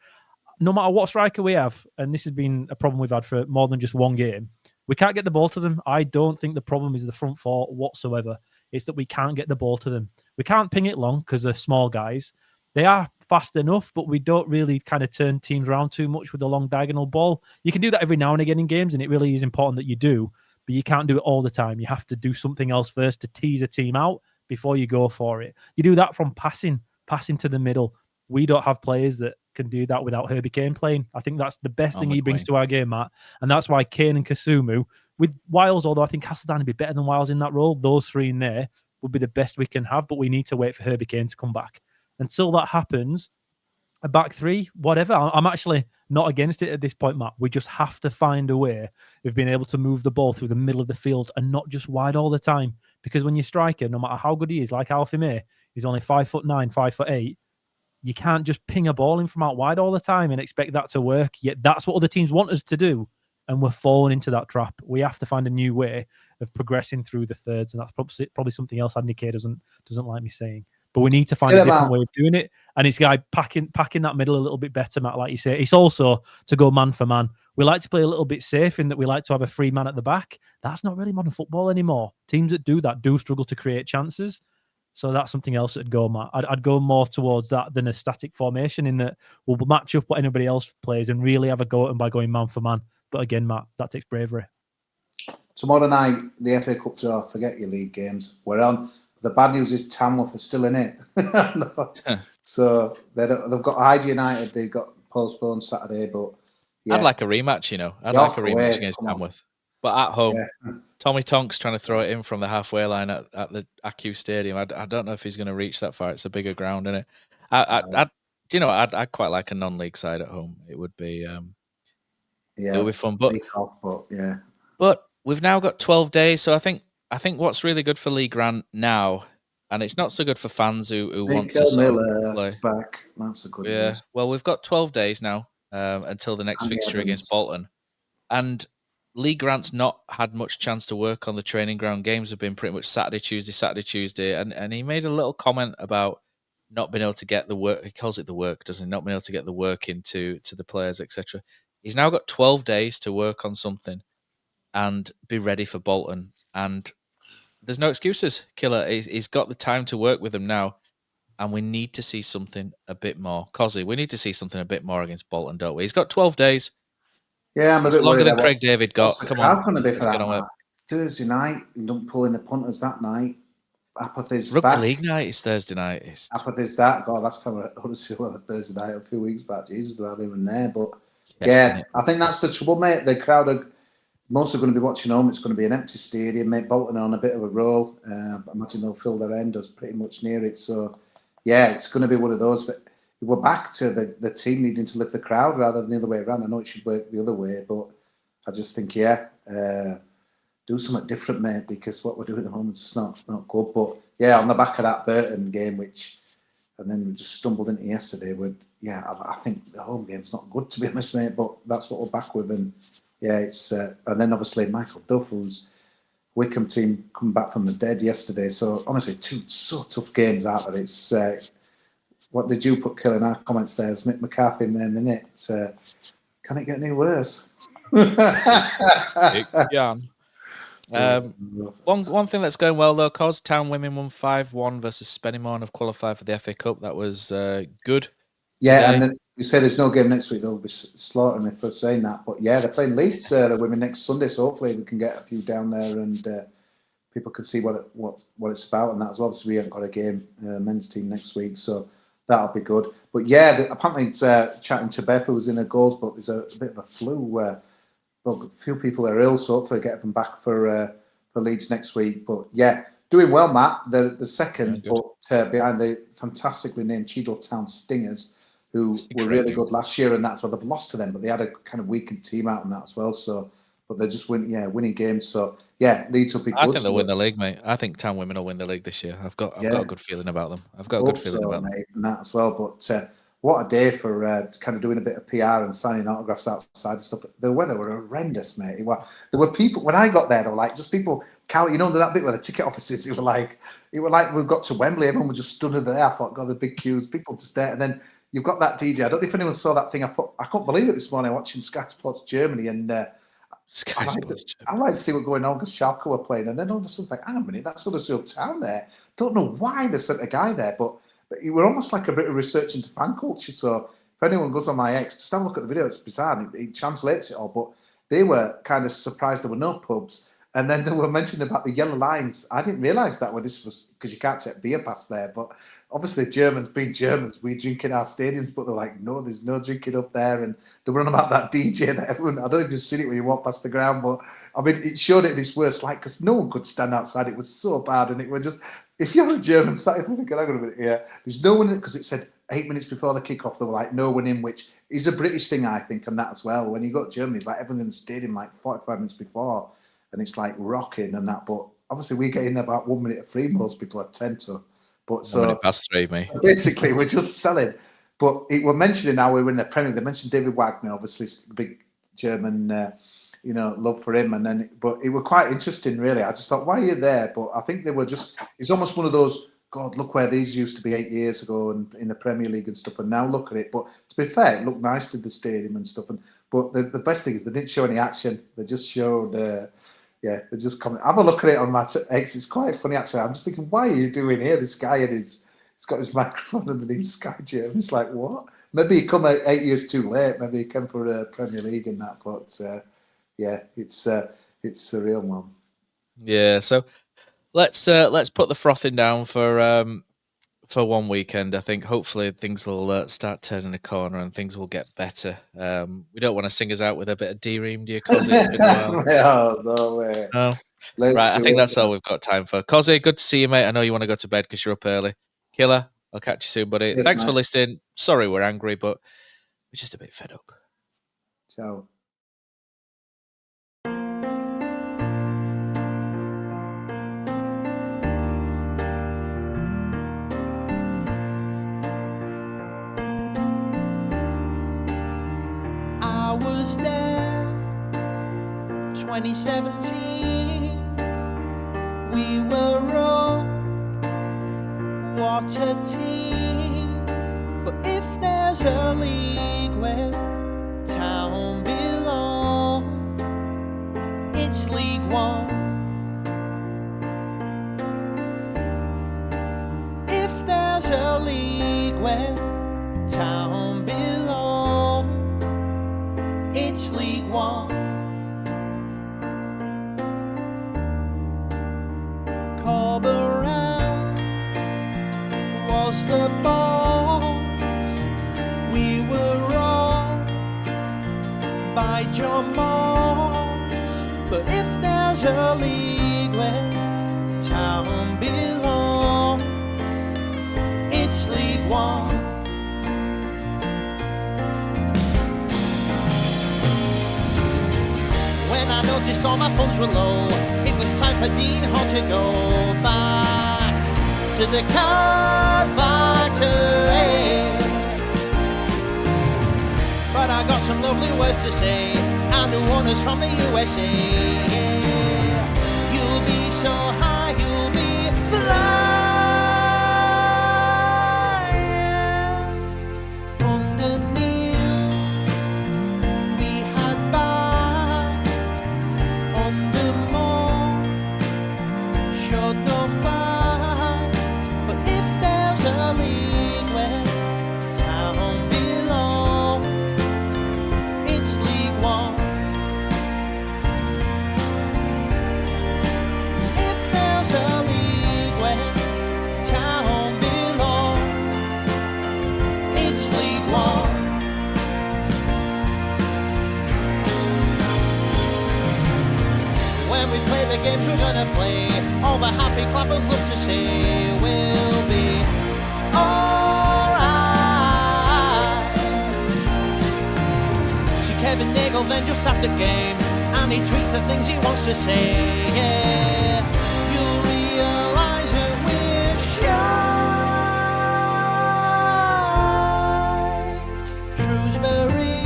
no matter what striker we have. And this has been a problem we've had for more than just one game. We can't get the ball to them. I don't think the problem is the front four whatsoever. It's that we can't get the ball to them. We can't ping it long because they're small guys. They are fast enough, but we don't really kind of turn teams around too much with the long diagonal ball. You can do that every now and again in games, and it really is important that you do, but you can't do it all the time. You have to do something else first to tease a team out before you go for it. You do that from passing to the middle. We don't have players that can do that without Herbie Kane playing. I think that's the best thing he brings to our game, Matt. And that's why Kane and Kasumu, with Wiles, although I think Castledine would be better than Wiles in that role, those three in there would be the best we can have, but we need to wait for Herbie Kane to come back. Until that happens, a back three, whatever. I'm actually not against it at this point, Matt. We just have to find a way of being able to move the ball through the middle of the field and not just wide all the time. Because when you're striker, no matter how good he is, like Alfie May, he's only 5'9", 5'8". You can't just ping a ball in from out wide all the time and expect that to work. Yet that's what other teams want us to do, and we're falling into that trap. We have to find a new way of progressing through the thirds, and that's probably something else Andy Kay doesn't like me saying. But we need to find a different way of doing it. And it's packing that middle a little bit better, Matt, like you say. It's also to go man for man. We like to play a little bit safe in that we like to have a free man at the back. That's not really modern football anymore. Teams that do that do struggle to create chances. So that's something else that'd go, Matt. I'd go more towards that than a static formation, in that we'll match up what anybody else plays and really have a go at them by going man for man. But again, Matt, that takes bravery. Tomorrow night, the FA Cup's off. Forget your league games. We're on. The bad news is Tamworth are still in it. So they've got Hyde United. They've got postponed Saturday, but yeah. I'd like a rematch, you know. I'd like a rematch against Tamworth. But at home, Tommy Tonks trying to throw it in from the halfway line at the AQ Stadium. I don't know if he's going to reach that far. It's a bigger ground, isn't it? Do you know? I'd quite like a non-league side at home. It would be, it would be fun. But But we've now got 12 days, so I think what's really good for Lee Grant now, and it's not so good for fans who want to play. Is back. That's a good Yeah. news. Well, we've got 12 days now until the next fixture against Bolton, and Lee Grant's not had much chance to work on the training ground. Games have been pretty much Saturday, Tuesday, and he made a little comment about not being able to get the work. He calls it the work, doesn't he? Not being able to get the work into the players, etc. He's now got 12 days to work on something and be ready for Bolton. And there's no excuses, Killer. He's got the time to work with them now, and we need to see something a bit more. Cozzy, we need to see something a bit more against Bolton, don't we? He's got 12 days. Yeah, I'm a bit longer worried than Craig David got. Come on, how can it be for that night? Thursday night, you don't pull in the punters that night. Apathy's Rugby back. League night is Thursday night. Apathy's that. God, last time at Huddersfield on a Thursday night a few weeks back. Jesus, they're not even there. But yeah, I think that's the trouble, mate. The crowd are mostly going to be watching home. It's going to be an empty stadium, mate. Bolton are on a bit of a roll. I imagine they'll fill their end or pretty much near it. So yeah, it's going to be one of those that we're back to the team needing to lift the crowd rather than the other way around. I know it should work the other way, but I just think, do something different, mate, because what we're doing at home is just not good. But yeah, on the back of that Burton game, and then we just stumbled into yesterday, I think the home game's not good, to be honest, mate, but that's what we're back with. And yeah, it's, and then obviously Michael Duff, who's Wickham team, coming back from the dead yesterday. So honestly, two so tough games out there. It's, what did you put, Kill, in our comments there? Is Mick McCarthy man in it? Can it get any worse? Yeah. One thing that's going well though, Cos, Town women won 5-1 versus Spennymoor and have qualified for the FA Cup. That was good. Yeah, today. and then you say there's no game next week. They'll be slaughtering me for saying that. But yeah, they're playing Leeds, the women, next Sunday. So hopefully we can get a few down there and people can see what it's about and that as well. So we haven't got a game, men's team next week. So that'll be good. But yeah, apparently it's chatting to Beth, who was in her goals, but there's a bit of a flu where a few people are ill, so hopefully get them back for Leeds next week. But yeah, doing well, Matt. The second, but behind the fantastically named Cheadle Town Stingers, who were really good last year, and that's why they've lost to them. But they had a kind of weakened team out in that as well. So, but they're just winning games. So yeah, Leeds will be good. I think they'll win the league, mate. I think Town women will win the league this year. I've got a good feeling about them. I've got a good feeling about them, and that as well. But what a day for kind of doing a bit of PR and signing autographs outside and stuff. The weather were horrendous, mate. There were people, when I got there, they were like, just people, that bit where the ticket offices, it were like we've got to Wembley, everyone was just stood there. I thought, God, the big queues, people just there. And then you've got that DJ. I don't know if anyone saw that thing I couldn't believe it this morning watching Sky Sports Germany. And I like to see what's going on because Schalke were playing. And then all of a sudden, like, hang on a minute, that's Huddersfield Town there. Don't know why they sent a guy there, but it were almost like a bit of research into fan culture. So if anyone goes on my X, just have a look at the video. It's bizarre. It translates it all. But they were kind of surprised there were no pubs. And then they were mentioning about the yellow lines. I didn't realise that when this was, because you can't take beer past there. But obviously Germans, being Germans, we drink in our stadiums. But they're like, no, there's no drinking up there. And they were on about that DJ that everyone, I don't know if you've seen it when you walk past the ground. But I mean, it showed it in its worst light because no one could stand outside. It was so bad. And it was just, if you're a German side, I'm thinking, hang on a minute here. There's no one in it because it said 8 minutes before the kickoff, they were like, no one in, which is a British thing, I think, and that as well. When you go to Germany, it's like everyone in the stadium like 45 minutes before. And it's like rocking and that, but obviously we get in about 1 minute of free. Most people are 10 to, but so 1 minute past 3, mate. Basically, we're just selling. But we're mentioning now we were in the Premier. They mentioned David Wagner, obviously big German, love for him. And then, but it was quite interesting, really. I just thought, why are you there? But I think they were just. It's almost one of those. God, look where these used to be 8 years ago and in the Premier League and stuff, and now look at it. But to be fair, it looked nice to the stadium and stuff. But the best thing is they didn't show any action. They just showed. yeah, they just come. Have a look at it on my X. It's quite funny actually. I'm just thinking, why are you doing here? This guy and he's got his microphone underneath Sky Jim. It's like, what? Maybe he come 8 years too late. Maybe he came for a Premier League and that. But yeah, it's surreal, man. Yeah, so let's put the frothing down for one weekend. I think hopefully things will start turning a corner and things will get better. We don't want to sing us out with a bit of D-Ream, do you, Cozzy? It's been a while. No way. No. Right, I think that's all we've got time for. Cozzy, good to see you, mate. I know you want to go to bed because you're up early. Killer, I'll catch you soon, buddy. Yes, Thanks for mate. listening. Sorry we're angry, but we're just a bit fed up. Ciao. I was there, 2017. We were all what a team. But if there's a league where Town belong, it's League One. If there's a league where Town belong, it's League One. Corberan was the boss. We were robbed by John Moss. But if there's a league where Town belong, it's League One. When I noticed all my funds were low, it was time for Dean Hall to go back to the card factory. But I got some lovely words to say, and new owners from the USA. You'll be so high, you'll be flying underneath. We had bags on the mall, showed no fight. But if there's a league where Town belong, it's League One. If there's a league where Town belong, it's League One. When we play the games we're gonna play, all the happy clappers love to say we'll be alright. See Kevin Nagel then just after game, and he tweets the things he wants to say. Yeah, you'll realise that we're shite. Shrewsbury,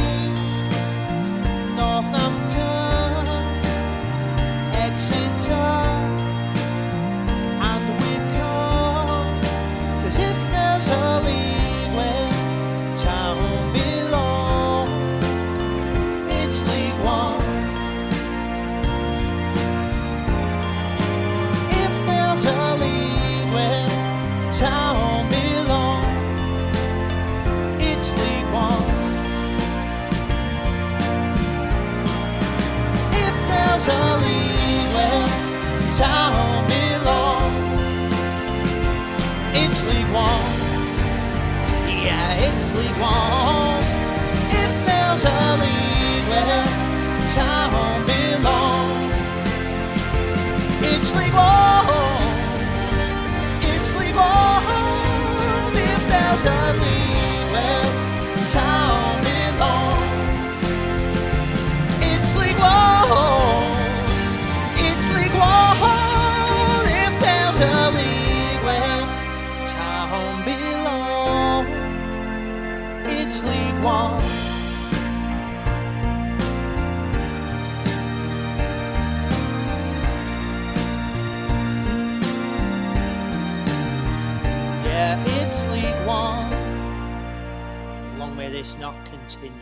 Northampton, Exeter, and Wycombe. 'Cause if there's a league where Town belong, it's League One. If there's a league where Town belong, it's League One. If there's a league where Town belong, it's League One. Yeah, it's League One. If there's a league where Town belong, it's League One. It's League One. If there's a league where Town belong, it's League One. It's League One. If there's a league where Town belong, it's League One. Yeah, it's League One. Long may this not continue.